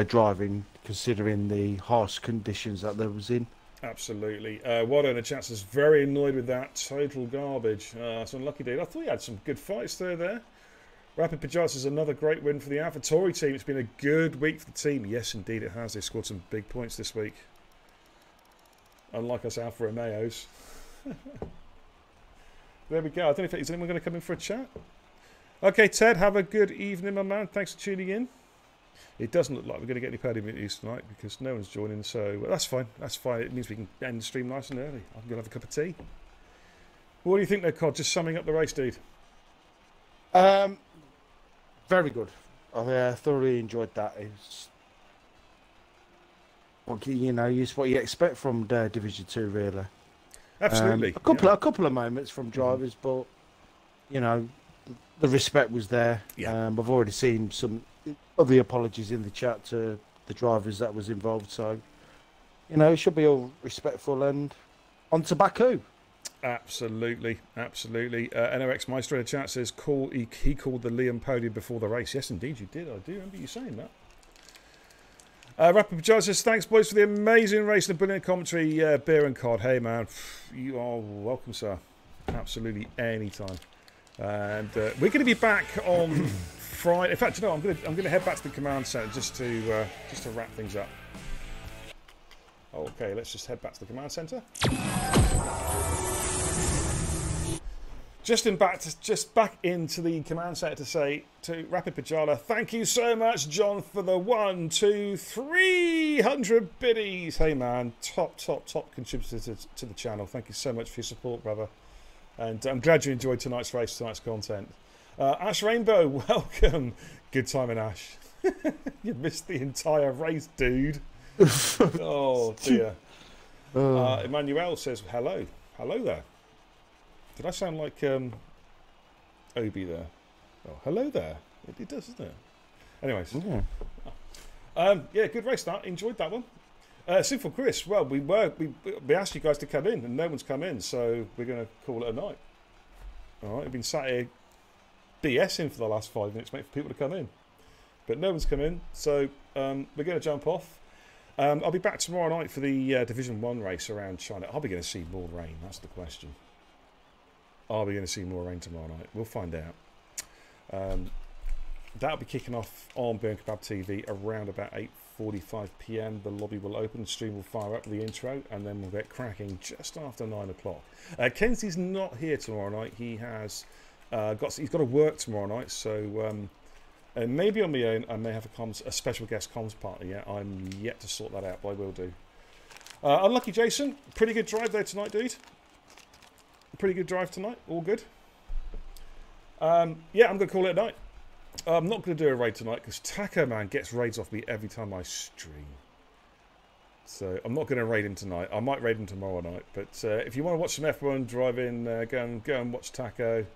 Driving, considering the harsh conditions that they was in. Absolutely. Watto in the chat is very annoyed with that. Total garbage. It's unlucky, dude. I thought he had some good fights there. Rapid Pajamas is another great win for the AlphaTauri team. It's been a good week for the team. Yes, indeed it has. They scored some big points this week. Unlike us Alfa Romeos. There we go. I don't know if anyone going to come in for a chat. Okay, Ted, have a good evening, my man. Thanks for tuning in. It doesn't look like we're going to get any podium interviews tonight because no one's joining, so that's fine. That's fine. It means we can end the stream nice and early. I'm going to have a cup of tea. What do you think, though, Cod? Just summing up the race, dude. Very good. I thoroughly enjoyed that. It's it's what you expect from Division 2, really. Absolutely. A couple of moments from drivers, but the respect was there. Yeah. I've already seen some of the apologies in the chat to the drivers that was involved, so it should be all respectful and on to Baku. Absolutely. NOX Maestro in the chat says he called the Liam podium before the race. Yes, indeed, you did. I do remember you saying that. Rapid Pajaz says, thanks, boys, for the amazing race and the brilliant commentary, Beer and Cod. Hey, man, you are welcome, sir. Absolutely, anytime. And we're going to be back on Friday. In fact, I'm going to head back to the command centre just to wrap things up. Okay, let's just head back to the command centre. Just back into the command centre to say to Rapid Pajala, thank you so much, John, for the 300 biddies. Hey, man, top contributor to the channel. Thank you so much for your support, brother. And I'm glad you enjoyed tonight's race, tonight's content. Ash Rainbow, welcome. Good timing, Ash. You missed the entire race, dude. Oh, dear. Emmanuel says, hello. Hello there. Did I sound like Obi there? Oh, hello there. It does, doesn't it? Anyways. Yeah, good race that. Enjoyed that one. Sinful Chris, well, we asked you guys to come in, and no one's come in, so we're going to call it a night. All right, we've been sat here BSing for the last 5 minutes, waiting for people to come in. But no one's come in, so we're going to jump off. I'll be back tomorrow night for the Division 1 race around China. Are we going to see more rain? That's the question. Are we going to see more rain tomorrow night? We'll find out. That'll be kicking off on Burn Kebab TV around about 8:45 PM. The lobby will open, the stream will fire up the intro, and then we'll get cracking just after 9 o'clock. Kenzie's not here tomorrow night. He's got to work tomorrow night, so maybe on my own I may have a special guest comms partner. Yeah, I'm yet to sort that out, but I will do. Unlucky Jason, pretty good drive there tonight, dude. Pretty good drive tonight, all good. Yeah, I'm going to call it a night. I'm not going to do a raid tonight because Taco Man gets raids off me every time I stream. So I'm not going to raid him tonight. I might raid him tomorrow night. But if you want to watch some F1 driving, go and watch Taco.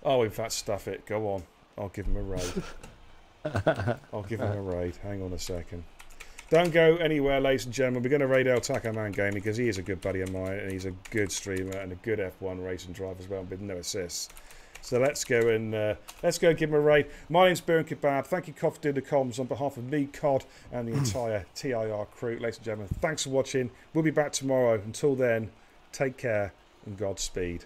Oh, in fact, stuff it. Go on. I'll give him a raid. I'll give him a raid. Hang on a second. Don't go anywhere, ladies and gentlemen. We're going to raid El Taco Man Gaming because he is a good buddy of mine and he's a good streamer and a good F1 racing driver as well with no assists. So let's go and give him a raid. My name's Beer and Kebab. Thank you, Cod, for doing the comms on behalf of me, Cod, and the entire TIR crew. Ladies and gentlemen, thanks for watching. We'll be back tomorrow. Until then, take care and Godspeed.